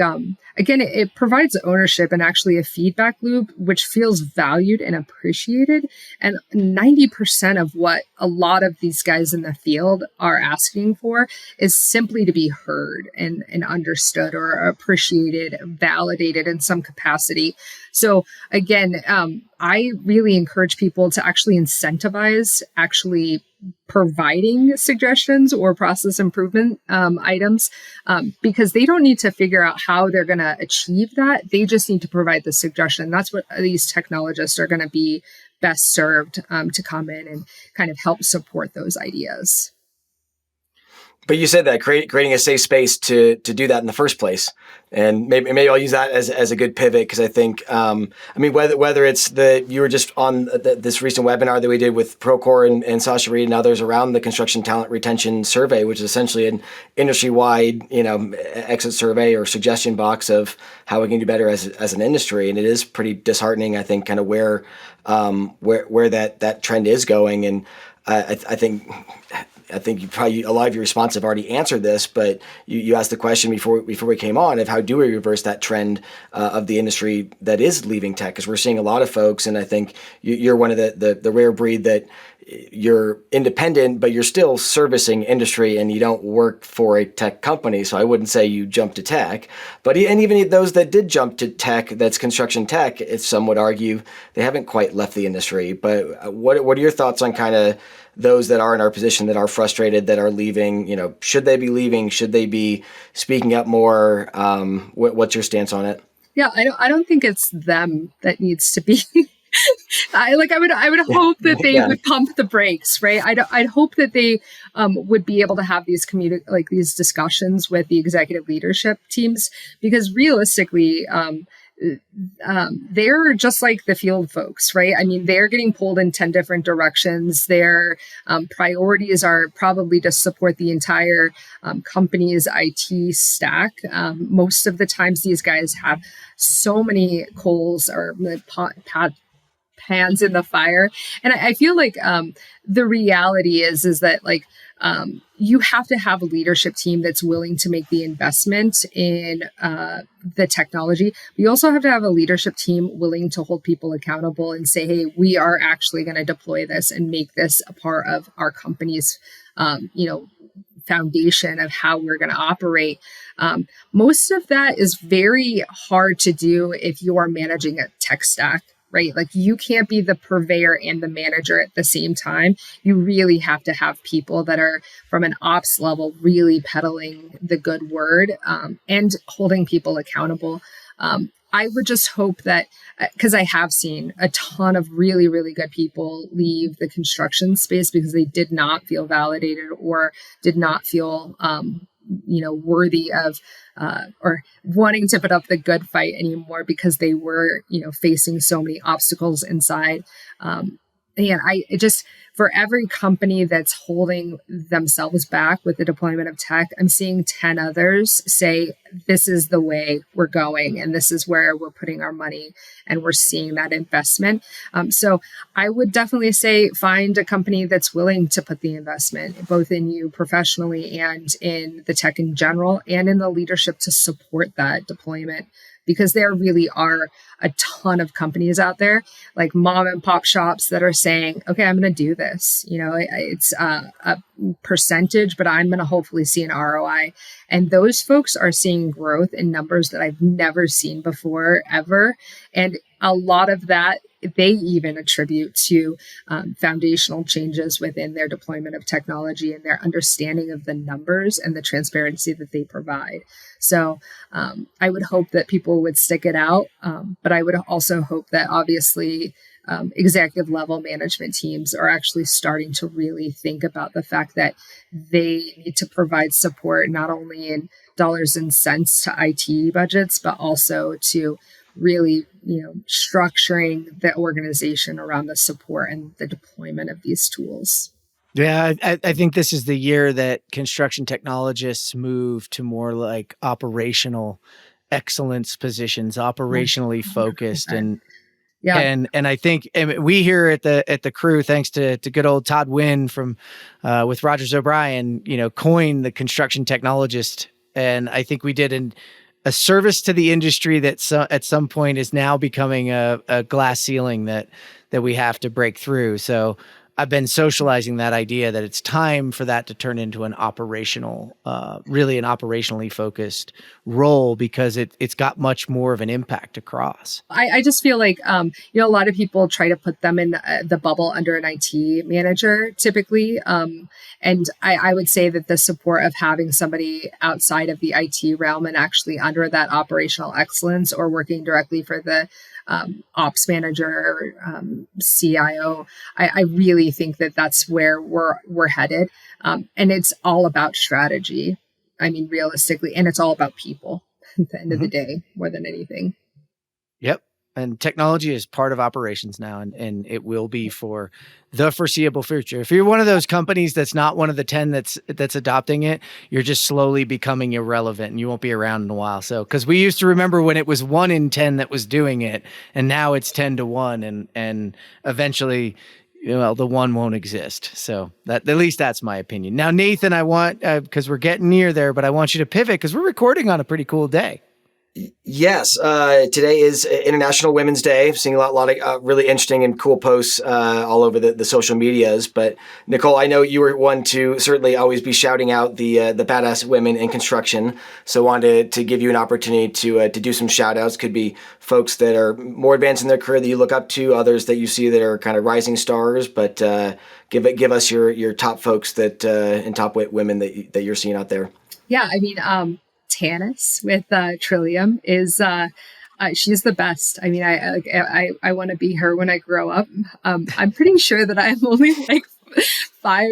again, it provides ownership and actually a feedback loop, which feels valued and appreciated. And 90% of what a lot of these guys in the field are asking for is simply to be heard and understood, or appreciated, validated in some capacity. So again, I really encourage people to actually incentivize actually providing suggestions or process improvement items, because they don't need to figure out how they're going to achieve that. They just need to provide the suggestion. That's what these technologists are going to be best served to come in and kind of help support those ideas. But you said that creating a safe space to do that in the first place, and maybe I'll use that as a good pivot, because I think whether it's you were just on this recent webinar that we did with Procore and Sasha Reed and others around the construction talent retention survey, which is essentially an industry-wide exit survey or suggestion box of how we can do better as an industry, and it is pretty disheartening, I think, kind of where that trend is going. And I think you probably, a lot of your responses have already answered this, but you asked the question before we came on of how do we reverse that trend of the industry that is leaving tech? Because we're seeing a lot of folks, and I think you're one of the rare breed that you're independent, but you're still servicing industry and you don't work for a tech company. So I wouldn't say you jumped to tech, but even those that did jump to tech, that's construction tech, some would argue they haven't quite left the industry. But what are your thoughts on kind of those that are in our position, that are frustrated, that are leaving? Should they be leaving? Should they be speaking up more? What's your stance on it? Yeah, I don't think it's them that needs to be. I would hope that they would pump the brakes, right? I'd hope that they would be able to have these these discussions with the executive leadership teams, because realistically, they're just like the field folks, right? I mean, they're getting pulled in 10 different directions. Their priorities are probably to support the entire company's IT stack. Most of the times, these guys have so many coals or pans in the fire. And I feel like the reality is that you have to have a leadership team that's willing to make the investment in the technology. But you also have to have a leadership team willing to hold people accountable and say, hey, we are actually going to deploy this and make this a part of our company's, foundation of how we're going to operate. Most of that is very hard to do if you are managing a tech stack, right? Like, you can't be the purveyor and the manager at the same time. You really have to have people that are from an ops level really peddling the good word and holding people accountable. I would just hope that, because I have seen a ton of really, really good people leave the construction space because they did not feel validated or did not feel worthy of or wanting to put up the good fight anymore, because they were, facing so many obstacles inside. For every company that's holding themselves back with the deployment of tech, I'm seeing 10 others say, this is the way we're going, and this is where we're putting our money, and we're seeing that investment. So I would definitely say find a company that's willing to put the investment, both in you professionally and in the tech in general, and in the leadership to support that deployment. Because there really are a ton of companies out there, like mom and pop shops, that are saying, okay, I'm going to do this. It's a percentage, but I'm going to hopefully see an ROI. And those folks are seeing growth in numbers that I've never seen before, ever. And a lot of that, they even attribute to foundational changes within their deployment of technology and their understanding of the numbers and the transparency that they provide. So I would hope that people would stick it out, but I would also hope that obviously executive level management teams are actually starting to really think about the fact that they need to provide support not only in dollars and cents to IT budgets, but also to really, structuring the organization around the support and the deployment of these tools. Yeah, I think this is the year that construction technologists move to more like operational excellence positions, operationally focused, and I think we here at the crew, thanks to good old Todd Wynn from with Rogers O'Brien, coined the construction technologist, and I think we did a service to the industry that at some point is now becoming a glass ceiling that we have to break through. So I've been socializing that idea that it's time for that to turn into an operational, really an operationally focused role, because it's got much more of an impact across. I just feel like, a lot of people try to put them in the bubble under an IT manager typically. And I would say that the support of having somebody outside of the IT realm and actually under that operational excellence or working directly for the ops manager, CIO. I really think that that's where we're headed. And it's all about strategy. I mean, realistically, and it's all about people at the end of the day, more than anything. Yep. And technology is part of operations now, and it will be for the foreseeable future. If you're one of those companies that's not one of the 10 that's adopting it, you're just slowly becoming irrelevant and you won't be around in a while. So, because we used to remember when it was 1 in 10 that was doing it, and now it's 10 to 1, and eventually, the one won't exist. So that, at least that's my opinion. Now, Nathan, I want, because we're getting near there, but I want you to pivot because we're recording on a pretty cool day. Yes, today is International Women's Day. I've seen a lot of really interesting and cool posts all over the social medias. But Nichole, I know you were one to certainly always be shouting out the badass women in construction. So I wanted to give you an opportunity to do some shout outs. Could be folks that are more advanced in their career that you look up to, others that you see that are kind of rising stars. But give us your top folks that and top women that you're seeing out there. Yeah, I mean, Tanis with Trillium is she's the best. I mean, I want to be her when I grow up. I'm pretty sure that I'm only like 5.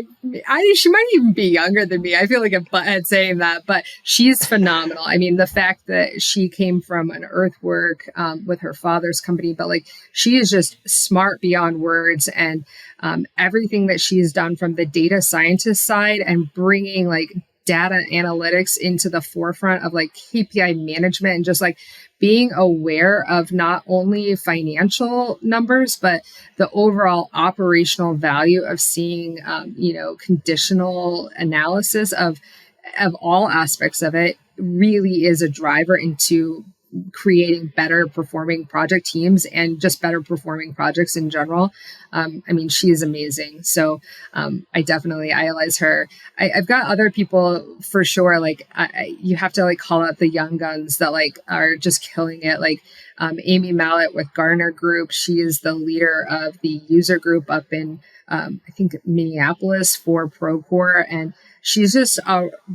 She might even be younger than me. I feel like a butthead saying that, but she's phenomenal. I mean, the fact that she came from an earthwork with her father's company, but like she is just smart beyond words, and everything that she's done from the data scientist side and bringing like data analytics into the forefront of like KPI management and just like being aware of not only financial numbers, but the overall operational value of seeing, conditional analysis of all aspects of it really is a driver into creating better performing project teams and just better performing projects in general. I mean, she is amazing. So I definitely idolize her. I've got other people for sure. Like you have to like call out the young guns that like are just killing it. Like Amy Mallett with Gartner Group. She is the leader of the user group up in I think Minneapolis for Procore, and she's just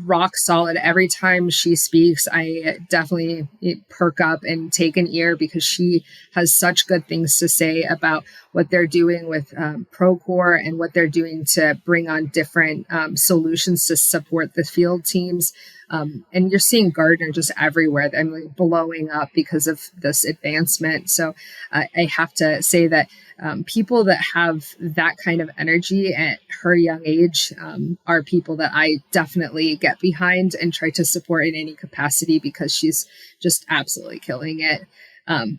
rock solid. Every time she speaks, I definitely perk up and take an ear because she has such good things to say about what they're doing with Procore and what they're doing to bring on different solutions to support the field teams. And you're seeing Gartner just everywhere. I'm like blowing up because of this advancement. So I have to say that people that have that kind of energy at her young age are people that I definitely get behind and try to support in any capacity because she's just absolutely killing it.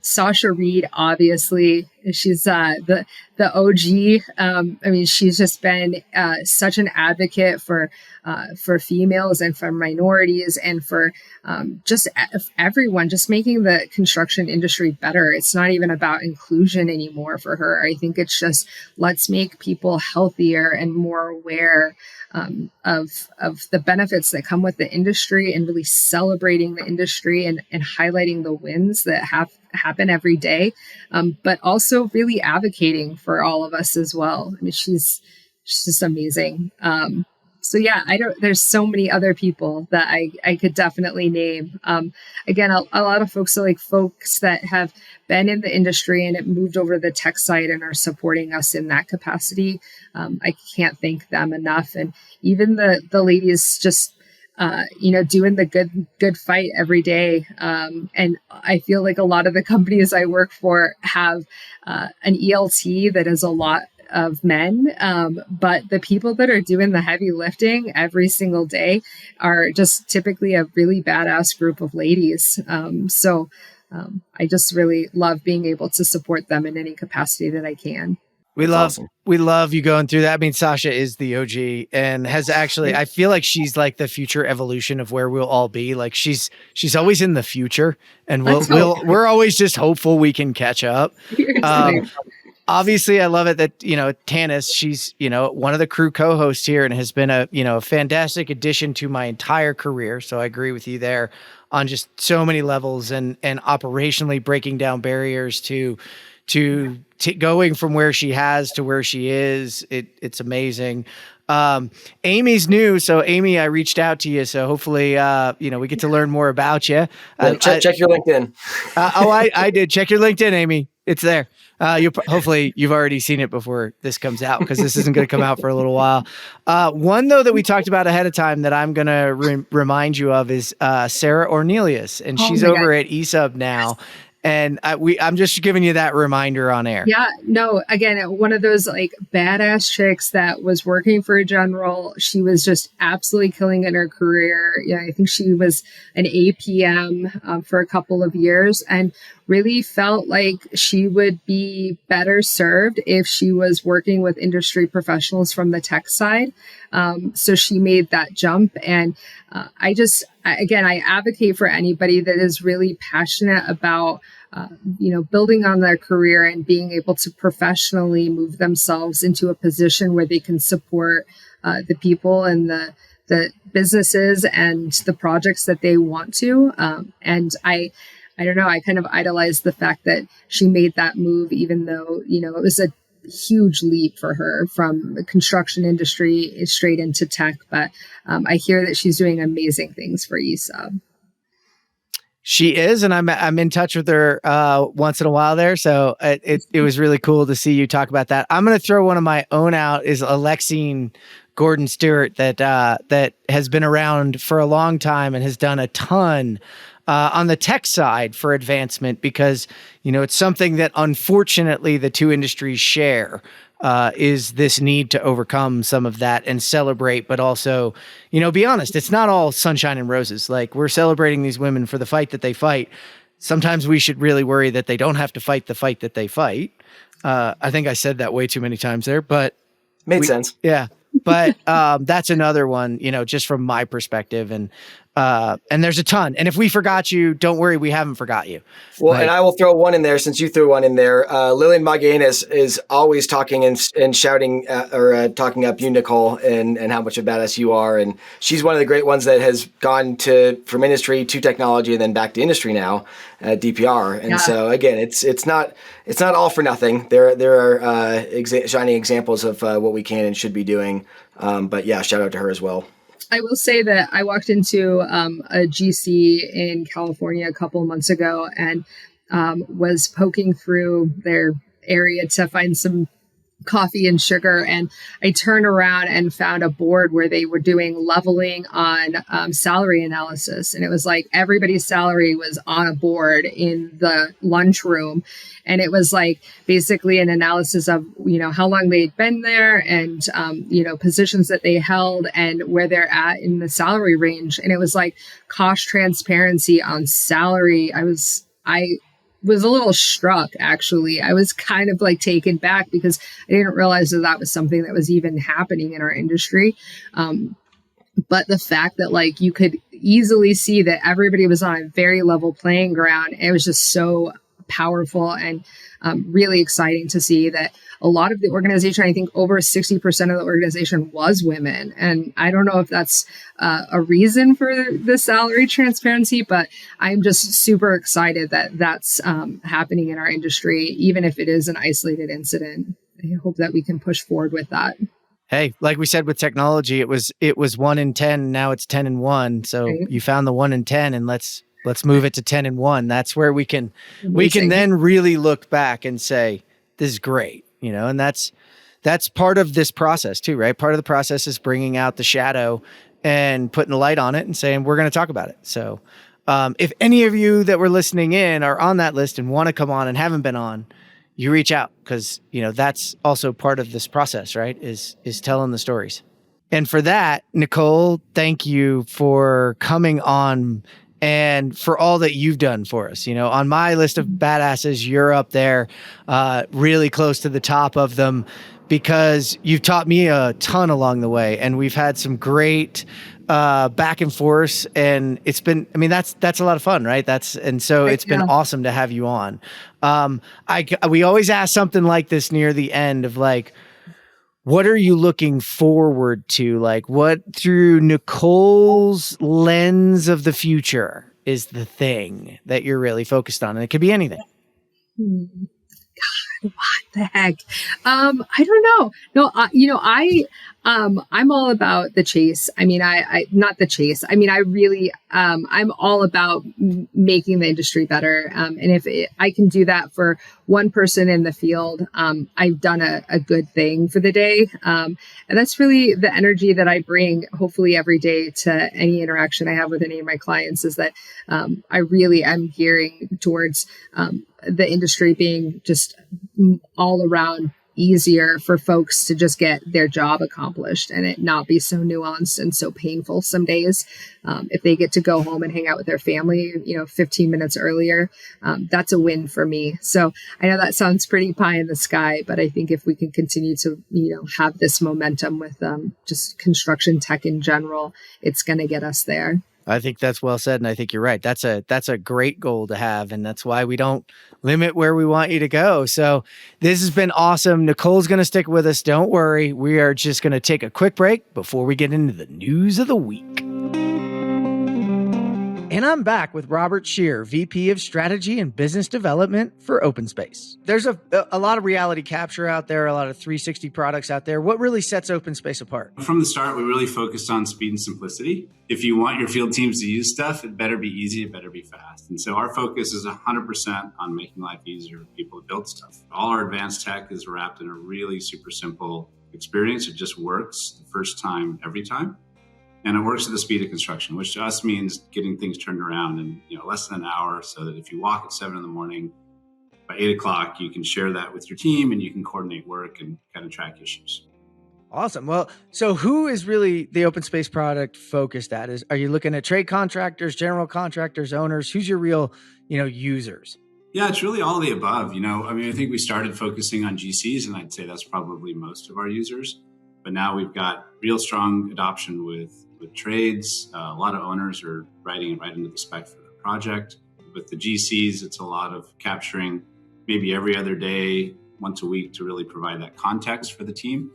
Sasha Reed, obviously, she's the OG. I mean, she's just been such an advocate for females and for minorities and for just everyone, just making the construction industry better. It's not even about inclusion anymore for her. I think it's just let's make people healthier and more aware of the benefits that come with the industry and really celebrating the industry and highlighting the wins that happen every day, but also really advocating for all of us as well. I mean, she's just amazing. So yeah, there's so many other people that I could definitely name. Again, a lot of folks are like folks that have been in the industry and have moved over to the tech side and are supporting us in that capacity. I can't thank them enough. And even the ladies just, doing the good fight every day. And I feel like a lot of the companies I work for have an ELT that is a lot of men, but the people that are doing the heavy lifting every single day are just typically a really badass group of ladies. So I just really love being able to support them in any capacity that I can. We love you going through that. I mean, Sasha is the OG and has actually, I feel like she's like the future evolution of where we'll all be. Like she's always in the future, and we're always just hopeful we can catch up. Obviously, I love it that, Tanis, she's, one of the crew co-hosts here and has been a fantastic addition to my entire career. So I agree with you there on just so many levels and operationally breaking down barriers to going from where she has to where she is. It's amazing. Amy's new. So Amy, I reached out to you. So hopefully, we get to learn more about you. Check your LinkedIn. I did. Check your LinkedIn, Amy. It's there. Hopefully you've already seen it before this comes out, because this isn't going to come out for a little while. One though that we talked about ahead of time that I'm going to remind you of is Sarah Ornelius, and she's over at ESUB now. And I'm just giving you that reminder on air. Yeah, no, again, one of those like badass chicks that was working for a general. She was just absolutely killing in her career. Yeah, I think she was an APM for a couple of years, and really felt like she would be better served if she was working with industry professionals from the tech side. So she made that jump. And I advocate for anybody that is really passionate about building on their career and being able to professionally move themselves into a position where they can support the people and the businesses and the projects that they want to. And I don't know, I kind of idolize the fact that she made that move, even though, it was a huge leap for her from the construction industry straight into tech. But I hear that she's doing amazing things for ESUB. She is, and I'm in touch with her once in a while there. So it was really cool to see you talk about that. I'm going to throw one of my own out, is Alexine Gordon Stewart, that has been around for a long time and has done a ton on the tech side for advancement, because it's something that unfortunately the two industries share. Is this need to overcome some of that and celebrate, but also, be honest, it's not all sunshine and roses. Like, we're celebrating these women for the fight that they fight. Sometimes we should really worry that they don't have to fight the fight that they fight. I think I said that way too many times there, but made sense. Yeah. But that's another one, just from my perspective. And there's a ton. And if we forgot you, don't worry, we haven't forgot you. Well, and I will throw one in there since you threw one in there. Lillian Maganis is always talking and shouting or talking up you, Nichole, and how much of a badass you are. And she's one of the great ones that has gone from industry to technology and then back to industry now at DPR. And so again, it's not all for nothing. There are shining examples of what we can and should be doing. But yeah, shout out to her as well. I will say that I walked into a GC in California a couple of months ago and was poking through their area to find some coffee and sugar. And I turned around and found a board where they were doing leveling on salary analysis. And it was like everybody's salary was on a board in the lunchroom. And it was like basically an analysis of, how long they'd been there and, positions that they held and where they're at in the salary range. And it was like cost transparency on salary. I was a little struck, actually. I was kind of like taken back because I didn't realize that was something that was even happening in our industry. But the fact that like you could easily see that everybody was on a very level playing ground, it was just so powerful and really exciting to see that a lot of the organization, I think over 60% of the organization was women. And I don't know if that's a reason for the salary transparency, but I'm just super excited that that's happening in our industry, even if it is an isolated incident. I hope that we can push forward with that. Hey, like we said with technology, it was 1 in 10. Now it's 10 in 1. So You found the 1 in 10, and let's move it to 10 in 1. That's where we can then really look back and say, this is great, and that's part of this process too, right? Part of the process is bringing out the shadow and putting the light on it and saying, we're going to talk about it. So if any of you that were listening in are on that list and want to come on and haven't been on, you reach out, because, that's also part of this process, right? Is telling the stories. And for that, Nichole, thank you for coming on and for all that you've done for us. On my list of badasses, you're up there, really close to the top of them, because you've taught me a ton along the way, and we've had some great back and forth, and it's been, that's a lot of fun, right? It's been awesome to have you on. We always ask something like this near the end of like, what are you looking forward to? Like, what through Nichole's lens of the future is the thing that you're really focused on? And it could be anything. God, what the heck? I don't know. No, I'm all about the chase. I mean, I not the chase. I mean, I really, I'm all about making the industry better. And if I can do that for one person in the field, I've done a good thing for the day. And that's really the energy that I bring, hopefully every day to any interaction I have with any of my clients, is that I really am gearing towards the industry being just all around easier for folks to just get their job accomplished and it not be so nuanced and so painful some days. If they get to go home and hang out with their family, 15 minutes earlier, that's a win for me. So I know that sounds pretty pie in the sky, but I think if we can continue to, have this momentum with just construction tech in general, it's going to get us there. I think that's well said, and I think you're right. That's a great goal to have, and that's why we don't limit where we want you to go. So this has been awesome. Nichole's going to stick with us. Don't worry. We are just going to take a quick break before we get into the news of the week. And I'm back with Robert Shear, VP of Strategy and Business Development for OpenSpace. There's a lot of reality capture out there, a lot of 360 products out there. What really sets OpenSpace apart? From the start, we really focused on speed and simplicity. If you want your field teams to use stuff, it better be easy, it better be fast. And so our focus is 100% on making life easier for people to build stuff. All our advanced tech is wrapped in a really super simple experience. It just works the first time, every time. And it works at the speed of construction, which to us means getting things turned around in less than an hour, so that if you walk at 7 a.m, by 8 o'clock, you can share that with your team and you can coordinate work and kind of track issues. Awesome. Well, so who is really the OpenSpace product focused at? Are you looking at trade contractors, general contractors, owners? Who's your real, users? Yeah, it's really all of the above. I think we started focusing on GCs, and I'd say that's probably most of our users. But now we've got real strong adoption with trades. A lot of owners are writing it right into the spec for the project. With the GCs, it's a lot of capturing maybe every other day, once a week, to really provide that context for the team.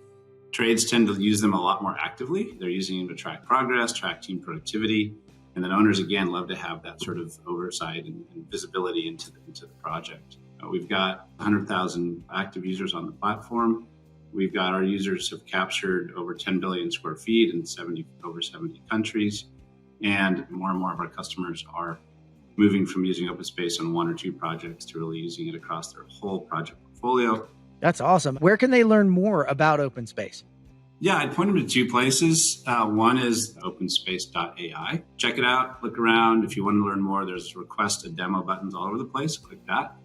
Trades tend to use them a lot more actively. They're using them to track progress, track team productivity. And then owners, again, love to have that sort of oversight and visibility into the project. We've got 100,000 active users on the platform. We've got our users have captured over 10 billion square feet in over 70 countries. And more of our customers are moving from using OpenSpace on 1 or 2 projects to really using it across their whole project portfolio. That's awesome. Where can they learn more about OpenSpace? Yeah, I'd point them to 2 places. One is openspace.ai. Check it out, look around. If you want to learn more, there's request a demo buttons all over the place. Click that.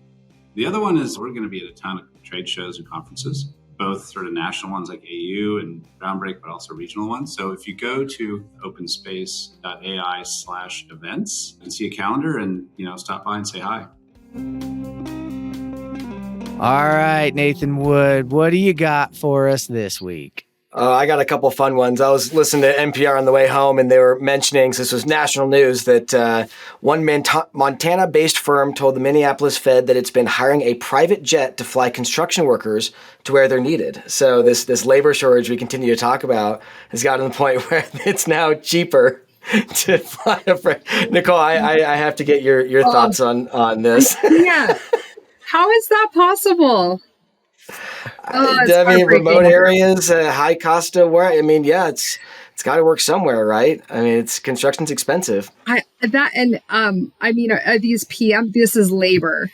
The other one is we're going to be at a ton of trade shows and conferences, both sort of national ones like AU and Groundbreak, but also regional ones. So if you go to openspace.ai/events and see a calendar and, stop by and say hi. All right, Nathan Wood, what do you got for us this week? I got a couple fun ones. I was listening to NPR on the way home, and they were mentioning, so this was national news, that one Montana-based firm told the Minneapolis Fed that it's been hiring a private jet to fly construction workers to where they're needed. So this labor shortage we continue to talk about has gotten to the point where it's now cheaper to fly Nichole, I have to get your thoughts on this. Yeah. How is that possible? Remote areas, high cost of work. it's got to work somewhere, right? Construction's expensive. Are these PM? This is labor.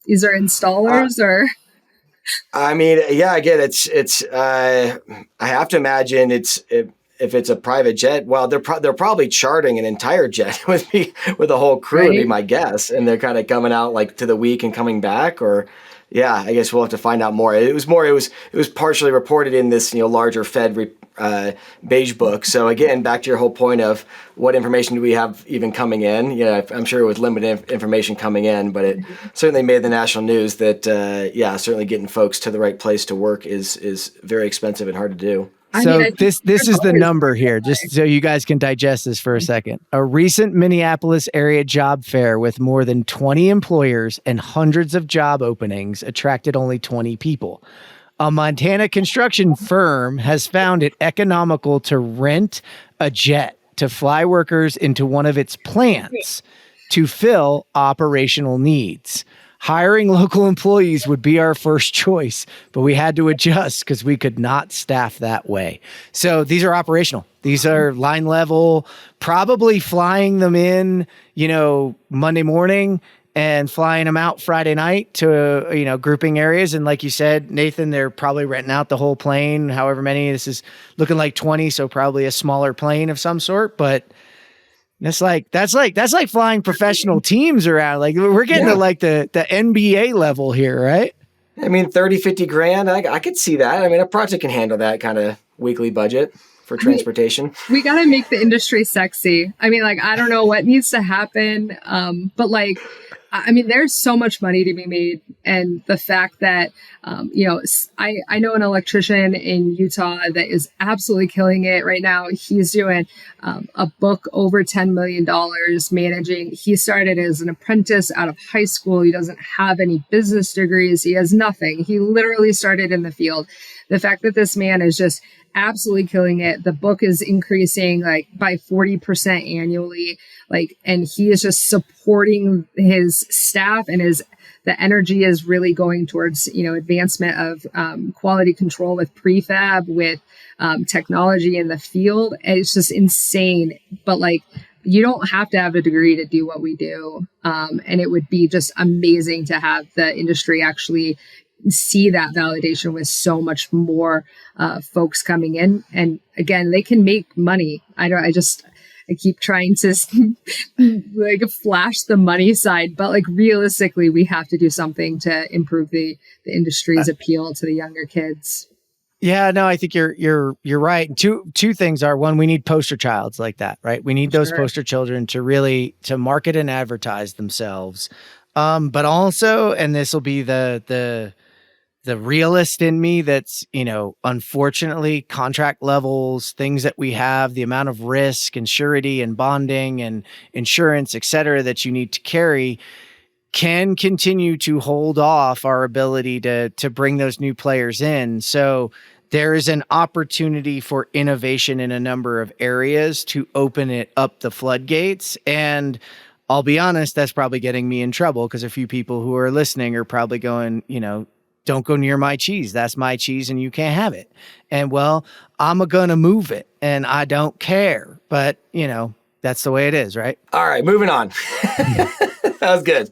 These are installers, or? Again, it's. I have to imagine if it's a private jet. Well, they're probably charting an entire jet with a whole crew, right? Would be my guess, and they're kind of coming out like to the week and coming back, or. Yeah, I guess we'll have to find out more. It was partially reported in this larger Fed beige book. So again, back to your whole point of what information do we have even coming in? I'm sure it was limited information coming in, but it certainly made the national news that certainly getting folks to the right place to work is very expensive and hard to do. So this is the number here, just so you guys can digest this for a second. A recent Minneapolis area job fair with more than 20 employers and hundreds of job openings attracted only 20 people. A Montana construction firm has found it economical to rent a jet to fly workers into one of its plants to fill operational needs. hiring local employees would be our first choice, but we had to adjust because we could not staff that way. So these are operational. These are line level, probably flying them in, Monday morning and flying them out Friday night to, grouping areas. And like you said, Nathan, they're probably renting out the whole plane, however many. This is looking like 20, so probably a smaller plane of some sort. But that's like flying professional teams around. Like we're getting to like the NBA level here, right? I mean, 30, 50 grand, I could see that. I mean, a project can handle that kind of weekly budget for transportation. We got to make the industry sexy. I mean, like, I don't know what needs to happen. But like, I mean, there's so much money to be made. And the fact that, I know an electrician in Utah that is absolutely killing it right now. He's doing a book over $10 million managing. He started as an apprentice out of high school. He doesn't have any business degrees. He has nothing. He literally started in the field. The fact that this man is just absolutely killing it. The book is increasing like by 40% annually. And he is just supporting his staff, and the energy is really going towards, advancement of quality control with prefab, with technology in the field. And it's just insane. But like, you don't have to have a degree to do what we do. And it would be just amazing to have the industry actually see that validation with so much more folks coming in. And again, they can make money. I keep trying to like flash the money side, but like realistically, we have to do something to improve the industry's appeal to the younger kids. Yeah, no, I think you're right. Two things are: one, we need poster childs like that, right? We need those poster children to market and advertise themselves. But also, and this will be the realist in me that's, unfortunately contract levels, things that we have, the amount of risk and surety and bonding and insurance, et cetera, that you need to carry can continue to hold off our ability to bring those new players in. So there is an opportunity for innovation in a number of areas to open it up the floodgates. And I'll be honest, that's probably getting me in trouble because a few people who are listening are probably going, don't go near my cheese. That's my cheese and you can't have it. And well, I'm going to move it and I don't care. But, that's the way it is, right? All right, moving on. That was good.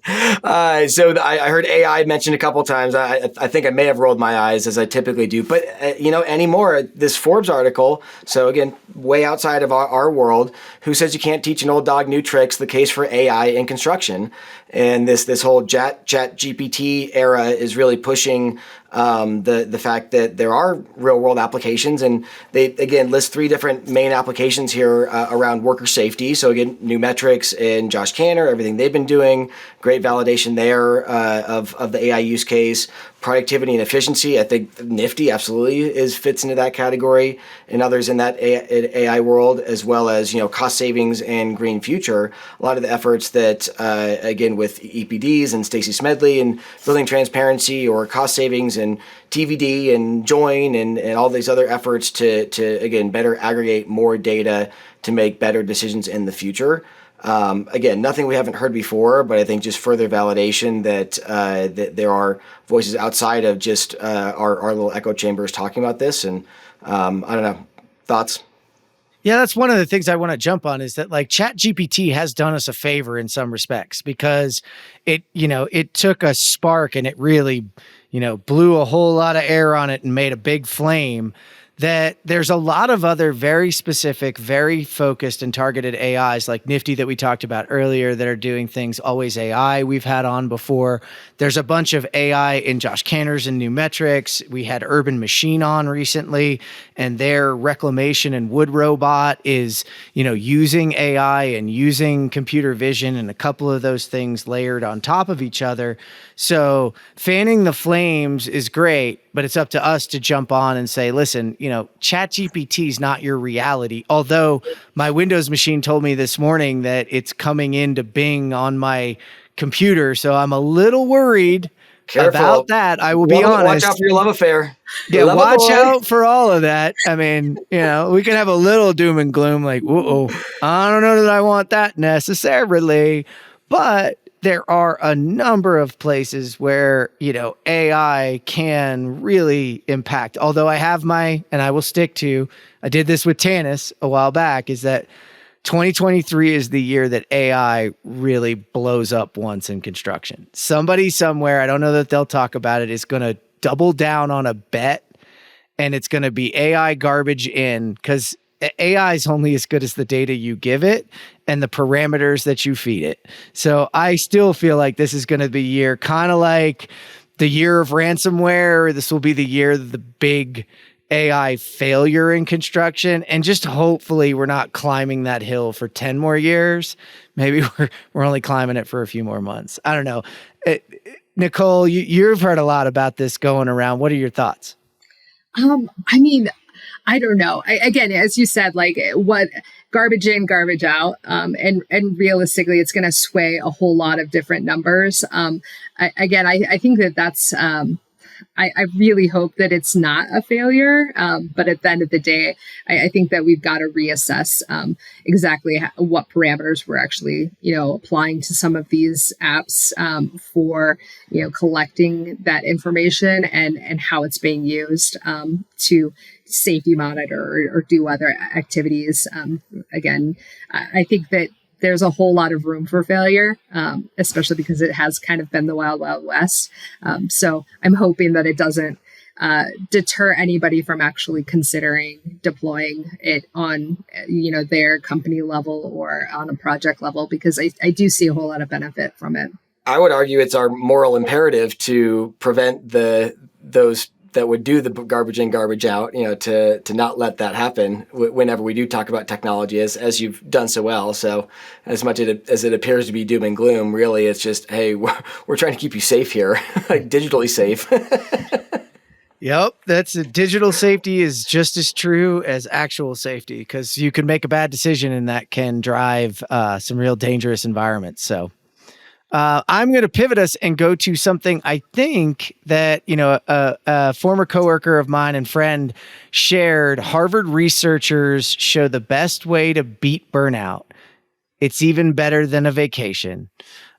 So I heard AI mentioned a couple of times. I think I may have rolled my eyes as I typically do. But, anymore, this Forbes article, so again, way outside of our world, who says you can't teach an old dog new tricks, the case for AI in construction. And this whole chat GPT era is really pushing the fact that there are real world applications, and they again list 3 different main applications here around worker safety. So again, new metrics and Josh Canner, everything they've been doing, great validation there of the AI use case. Productivity and efficiency, I think Nifty absolutely fits into that category, and others in that AI world, as well as cost savings and green future. A lot of the efforts that again with EPDs and Stacy Smedley and building transparency or cost savings and TVD and Join and all these other efforts to again better aggregate more data to make better decisions in the future. Again, nothing we haven't heard before, but I think just further validation that there are voices outside of just our little echo chambers talking about this. And I don't know, thoughts? Yeah, that's one of the things I want to jump on is that like ChatGPT has done us a favor in some respects because it took a spark and it really, blew a whole lot of air on it and made a big flame. That there's a lot of other very specific, very focused and targeted AIs like Nifty that we talked about earlier that are doing things. Always AI we've had on before. There's a bunch of AI in Josh Canner's and New Metrics. We had Urban Machine on recently, and their reclamation and wood robot is, using AI and using computer vision and a couple of those things layered on top of each other. So fanning the flames is great, but it's up to us to jump on and say, listen, ChatGPT is not your reality. Although my Windows machine told me this morning that it's coming into Bing on my computer. So I'm a little worried about that. I will be honest. Watch out for your love affair. Yeah, watch out for all of that. I mean, we can have a little doom and gloom like, I don't know that I want that necessarily. But there are a number of places where, AI can really impact. Although and I will stick to, I did this with Tanis a while back, is that 2023 is the year that AI really blows up once in construction. Somebody somewhere, I don't know that they'll talk about it, is going to double down on a bet, and it's going to be AI garbage in, because AI is only as good as the data you give it and the parameters that you feed it. So I still feel like this is going to be a year, kind of like the year of ransomware. This will be the year of the big AI failure in construction, and just hopefully we're not climbing that hill for 10 more years. Maybe we're only climbing it for a few more months. I don't know. Nichole, you've heard a lot about this going around. What are your thoughts? I mean, I don't know. Again, as you said, like, what garbage in, garbage out, and realistically, it's going to sway a whole lot of different numbers. I think that's. I really hope that it's not a failure. But at the end of the day, I think that we've got to reassess exactly what parameters we're actually, applying to some of these apps for, collecting that information and how it's being used to safety monitor or do other activities. Again, I think that there's a whole lot of room for failure, especially because it has kind of been the wild, wild west. So I'm hoping that it doesn't deter anybody from actually considering deploying it on, their company level or on a project level, because I do see a whole lot of benefit from it. I would argue it's our moral imperative to prevent those that would do the garbage in, garbage out, to not let that happen whenever we do talk about technology, as you've done so well. So as much as it appears to be doom and gloom, really it's just, hey, we're trying to keep you safe here, like digitally safe. Yep, digital safety is just as true as actual safety, because you can make a bad decision and that can drive some real dangerous environments. So I'm going to pivot us and go to something I think that, a former coworker of mine and friend shared. Harvard researchers show the best way to beat burnout. It's even better than a vacation.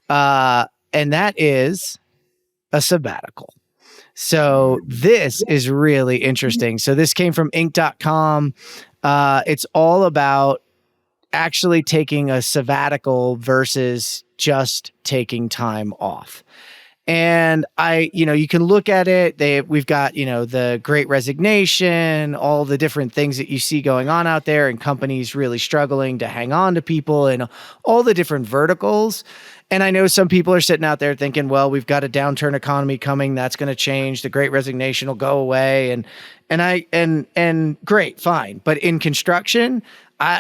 And that is a sabbatical. So this is really interesting. So this came from Inc.com. It's all about actually taking a sabbatical versus just taking time off. And you can look at it. We've got, the Great Resignation, all the different things that you see going on out there, and companies really struggling to hang on to people, and all the different verticals. And I know some people are sitting out there thinking, well, we've got a downturn economy coming. That's going to change. The Great Resignation will go away. And great, fine. But in construction,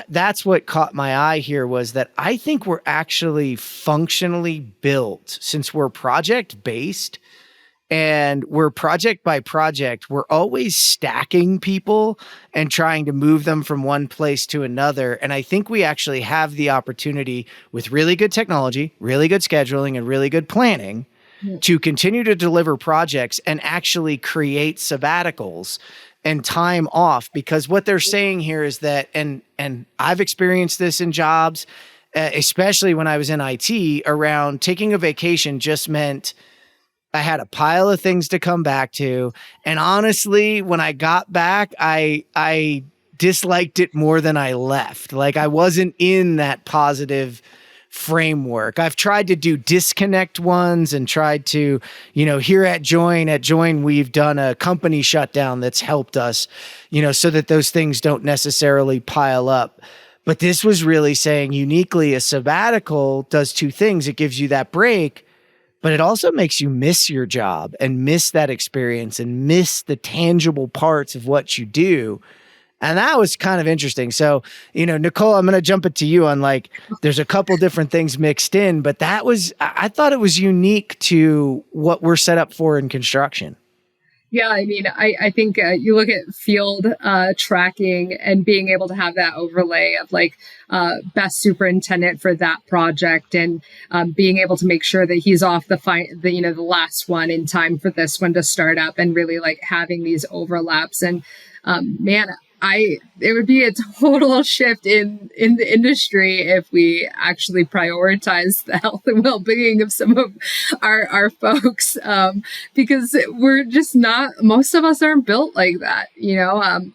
that's what caught my eye here, was that I think we're actually functionally built, since we're project based and we're project by project. We're always stacking people and trying to move them from one place to another. And I think we actually have the opportunity, with really good technology, really good scheduling, and really good planning, to continue to deliver projects and actually create sabbaticals and time off. Because what they're saying here is that, and I've experienced this in jobs, especially when I was in IT, around taking a vacation just meant I had a pile of things to come back to. And honestly, when I got back, I disliked it more than I left. Like, I wasn't in that positive framework. I've tried to do disconnect ones and tried to, here at Join, we've done a company shutdown that's helped us, so that those things don't necessarily pile up. But this was really saying, uniquely, a sabbatical does two things. It gives you that break, but it also makes you miss your job and miss that experience and miss the tangible parts of what you do. And that was kind of interesting. So, Nichole, I'm going to jump it to you on, like, there's a couple different things mixed in, but I thought it was unique to what we're set up for in construction. Yeah, I mean, I think you look at field tracking and being able to have that overlay of, like, best superintendent for that project, and being able to make sure that he's off the last one in time for this one to start up, and really, like, having these overlaps. And man, it would be a total shift in the industry if we actually prioritize the health and well-being of some of our folks, because we're just not, most of us aren't built like that.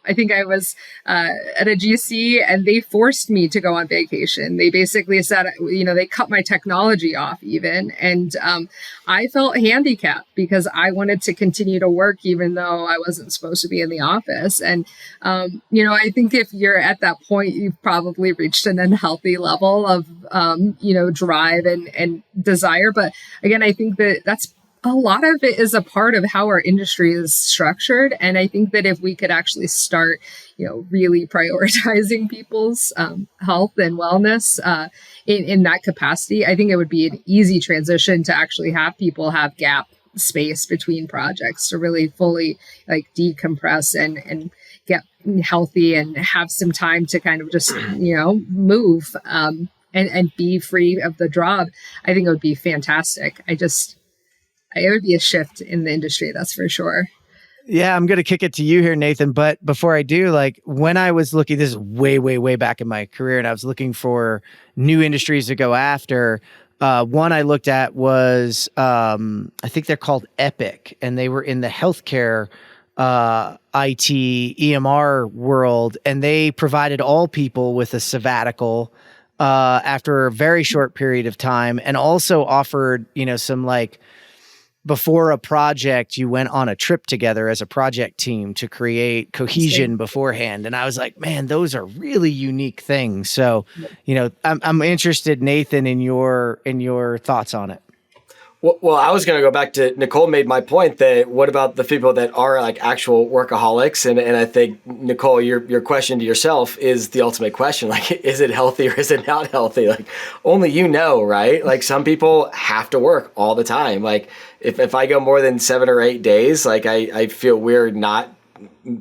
I think I was at a GC and they forced me to go on vacation. They basically said, they cut my technology off even. And I felt handicapped because I wanted to continue to work even though I wasn't supposed to be in the office. And, I think if you're at that point, you've probably reached an unhealthy level of, drive and desire. But again, I think that's a lot of it is a part of how our industry is structured. And I think that if we could actually start, really prioritizing people's health and wellness in that capacity, I think it would be an easy transition to actually have people have gap space between projects to really fully like decompress and get healthy and have some time to kind of just, move and be free of the job. I think it would be fantastic. It would be a shift in the industry, that's for sure. Yeah, I'm going to kick it to you here, Nathan. But before I do, like when I was looking, this is way, way, way back in my career, and I was looking for new industries to go after. One I looked at was, I think they're called Epic, and they were in the healthcare IT EMR world, and they provided all people with a sabbatical after a very short period of time, and also offered, some like before a project, you went on a trip together as a project team to create cohesion beforehand. And I was like, man, those are really unique things. So, I'm interested, Nathan, in your thoughts on it. Well, I was going to go back to Nichole made my point that what about the people that are like actual workaholics? And I think, Nichole, your question to yourself is the ultimate question. Like, is it healthy or is it not healthy? Like, only you know, right? Like, some people have to work all the time. Like, if I go more than 7 or 8 days, like I feel weird not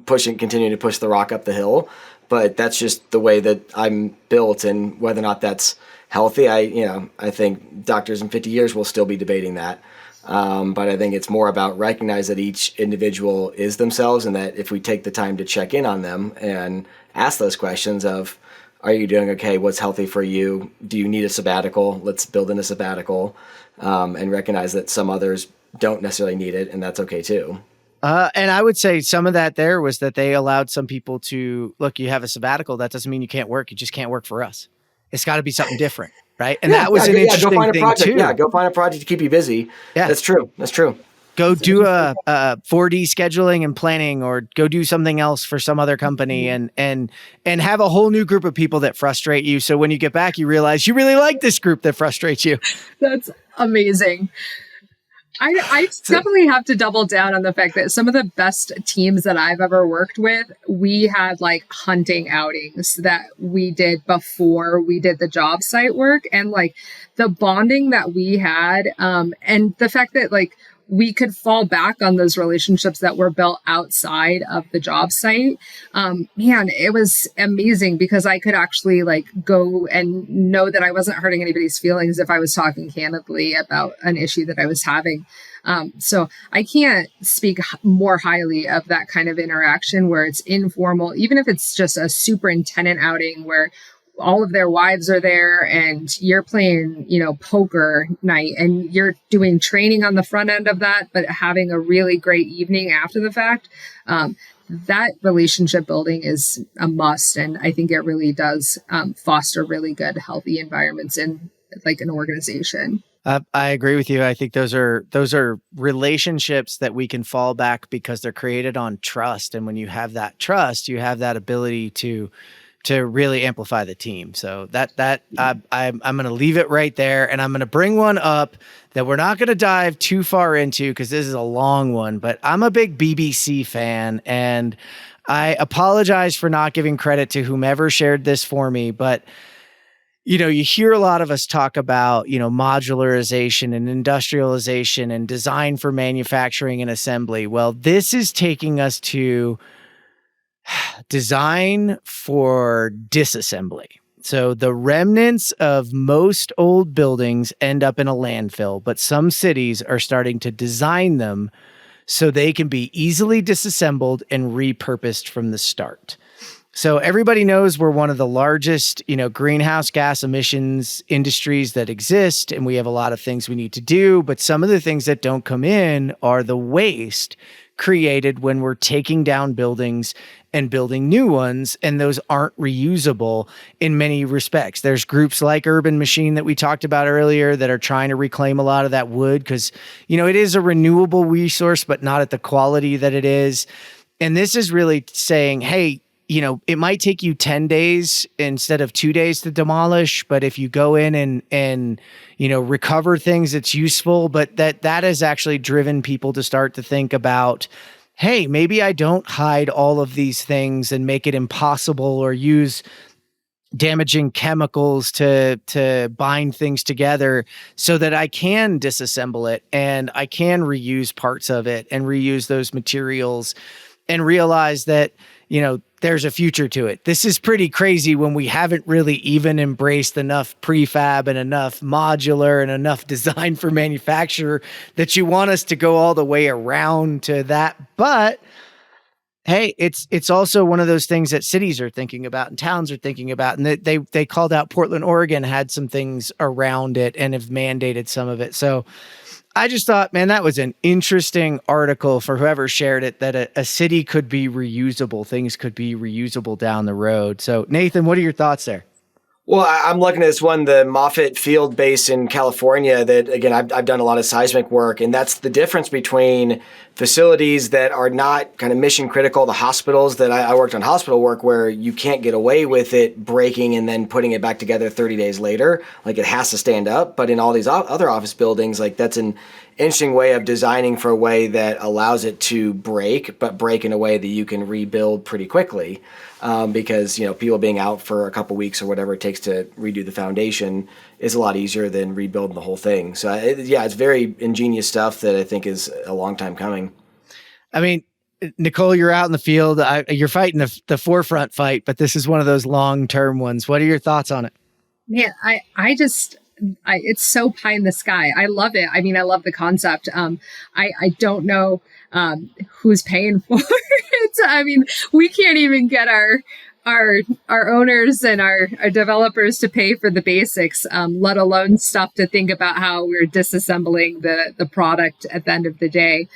continuing to push the rock up the hill. But that's just the way that I'm built, and whether or not that's healthy, I think doctors in 50 years will still be debating that. But I think it's more about recognize that each individual is themselves, and that if we take the time to check in on them and ask those questions of, are you doing okay? What's healthy for you? Do you need a sabbatical? Let's build in a sabbatical, and recognize that some others don't necessarily need it, and that's okay too. And I would say some of that there was that they allowed some people to, look, you have a sabbatical. That doesn't mean you can't work. You just can't work for us. It's got to be something different, right? And that was an interesting go find a thing project. too. Yeah, go find a project to keep you busy. Yeah, that's true. Go do a 4D scheduling and planning, or go do something else for some other company, and have a whole new group of people that frustrate you. So when you get back, you realize you really like this group that frustrates you. That's amazing. I definitely have to double down on the fact that some of the best teams that I've ever worked with, we had like hunting outings that we did before we did the job site work, and like the bonding that we had, and the fact that like we could fall back on those relationships that were built outside of the job site. Man, it was amazing because I could actually like go and know that I wasn't hurting anybody's feelings if I was talking candidly about an issue that I was having. So I can't speak more highly of that kind of interaction where it's informal, even if it's just a superintendent outing where all of their wives are there and you're playing, poker night, and you're doing training on the front end of that, but having a really great evening after the fact. That relationship building is a must. And I think it really does foster really good, healthy environments in like an organization. I agree with you. I think those are relationships that we can fall back because they're created on trust. And when you have that trust, you have that ability to really amplify the team. So I'm going to leave it right there, and I'm going to bring one up that we're not going to dive too far into because this is a long one, but I'm a big BBC fan, and I apologize for not giving credit to whomever shared this for me, but you hear a lot of us talk about, modularization and industrialization and design for manufacturing and assembly. Well, this is taking us to design for disassembly. So the remnants of most old buildings end up in a landfill, but some cities are starting to design them so they can be easily disassembled and repurposed from the start. So everybody knows we're one of the largest, greenhouse gas emissions industries that exist, and we have a lot of things we need to do. But some of the things that don't come in are the waste created when we're taking down buildings and building new ones, and those aren't reusable in many respects. There's groups like Urban Machine that we talked about earlier that are trying to reclaim a lot of that wood because, it is a renewable resource, but not at the quality that it is. And this is really saying, hey, it might take you 10 days instead of 2 days to demolish, but if you go in and recover things, it's useful. But that has actually driven people to start to think about, hey, maybe I don't hide all of these things and make it impossible or use damaging chemicals to bind things together so that I can disassemble it and I can reuse parts of it and reuse those materials and realize that, there's a future to it. This is pretty crazy when we haven't really even embraced enough prefab and enough modular and enough design for manufacture that you want us to go all the way around to that. But hey, it's also one of those things that cities are thinking about and towns are thinking about. And they called out Portland, Oregon had some things around it and have mandated some of it. So I just thought, man, that was an interesting article for whoever shared it, that a city could be reusable. Things could be reusable down the road. So Nathan, what are your thoughts there? Well, I'm looking at this one, the Moffett Field Base in California, that, again, I've done a lot of seismic work, and that's the difference between facilities that are not kind of mission critical, the hospitals that I worked on hospital work where you can't get away with it breaking and then putting it back together 30 days later. Like, it has to stand up. But in all these other office buildings, like, that's an interesting way of designing for a way that allows it to break, but break in a way that you can rebuild pretty quickly. Because, people being out for a couple weeks or whatever it takes to redo the foundation is a lot easier than rebuilding the whole thing. So, it's very ingenious stuff that I think is a long time coming. I mean, Nichole, you're out in the field. You're fighting the forefront fight, but this is one of those long-term ones. What are your thoughts on it? Man, it's so pie in the sky. I love it. I mean, I love the concept. I don't know who's paying for it. I mean, we can't even get our owners and our developers to pay for the basics, let alone stuff to think about how we're disassembling the product at the end of the day.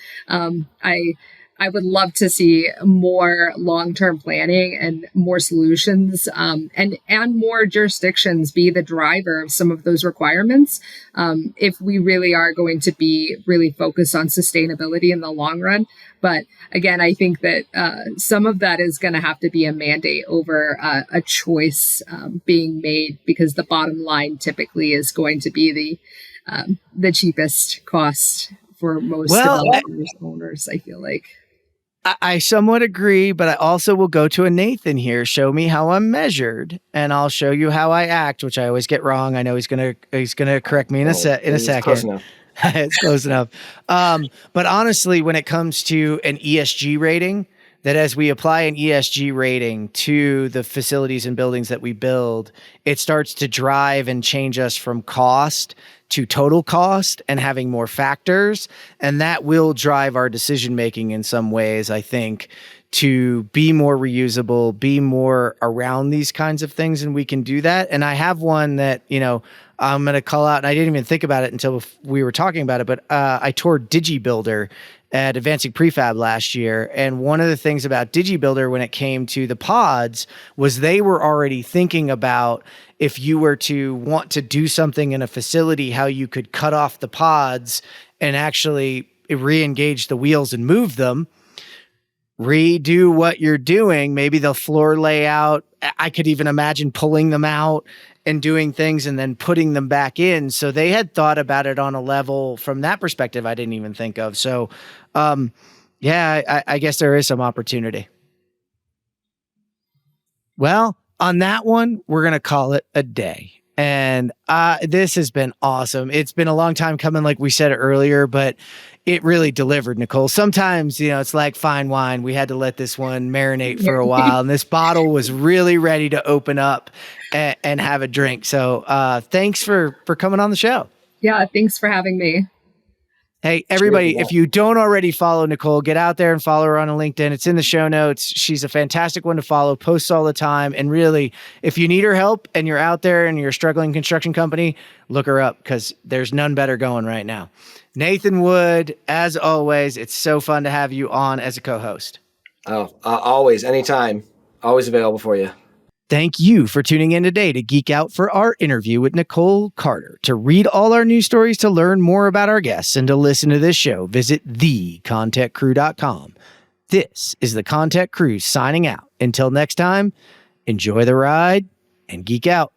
I would love to see more long-term planning and more solutions, and more jurisdictions be the driver of some of those requirements. If we really are going to be really focused on sustainability in the long run. But again, I think that some of that is going to have to be a mandate over a choice being made, because the bottom line typically is going to be the cheapest cost for most developers, owners, I feel like. I somewhat agree, but I also will go to a Nathan here. Show me how I'm measured, and I'll show you how I act, which I always get wrong. I know he's gonna correct me in a second. Close enough. It's close enough. But honestly, when it comes to an ESG rating, that as we apply an ESG rating to the facilities and buildings that we build, it starts to drive and change us from cost to total cost and having more factors. And that will drive our decision-making in some ways, I think, to be more reusable, be more around these kinds of things. And we can do that. And I have one that, I'm going to call out, and I didn't even think about it until we were talking about it, but I toured DigiBuilder at Advancing Prefab last year. And one of the things about DigiBuilder when it came to the pods was they were already thinking about, if you were to want to do something in a facility, how you could cut off the pods and actually re-engage the wheels and move them, redo what you're doing, maybe the floor layout. I could even imagine pulling them out and doing things and then putting them back in. So they had thought about it on a level from that perspective I didn't even think of. So, I guess there is some opportunity. Well, on that one, we're going to call it a day. And this has been awesome. It's been a long time coming, like we said earlier, but it really delivered, Nichole. Sometimes, it's like fine wine. We had to let this one marinate for a while, and this bottle was really ready to open up and have a drink. So thanks for coming on the show. Yeah, thanks for having me. Hey, everybody, Cheers to if you don't already follow Nichole, get out there and follow her on LinkedIn. It's in the show notes. She's a fantastic one to follow, posts all the time. And really, if you need her help and you're out there and you're a struggling construction company, look her up because there's none better going right now. Nathan Wood, as always, it's so fun to have you on as a co-host. Oh, always, anytime, always available for you. Thank you for tuning in today to geek out for our interview with Nichole Carter. To read all our news stories, to learn more about our guests, and to listen to this show, visit thecontechcrew.com. This is the ConTech Crew signing out. Until next time, enjoy the ride and geek out.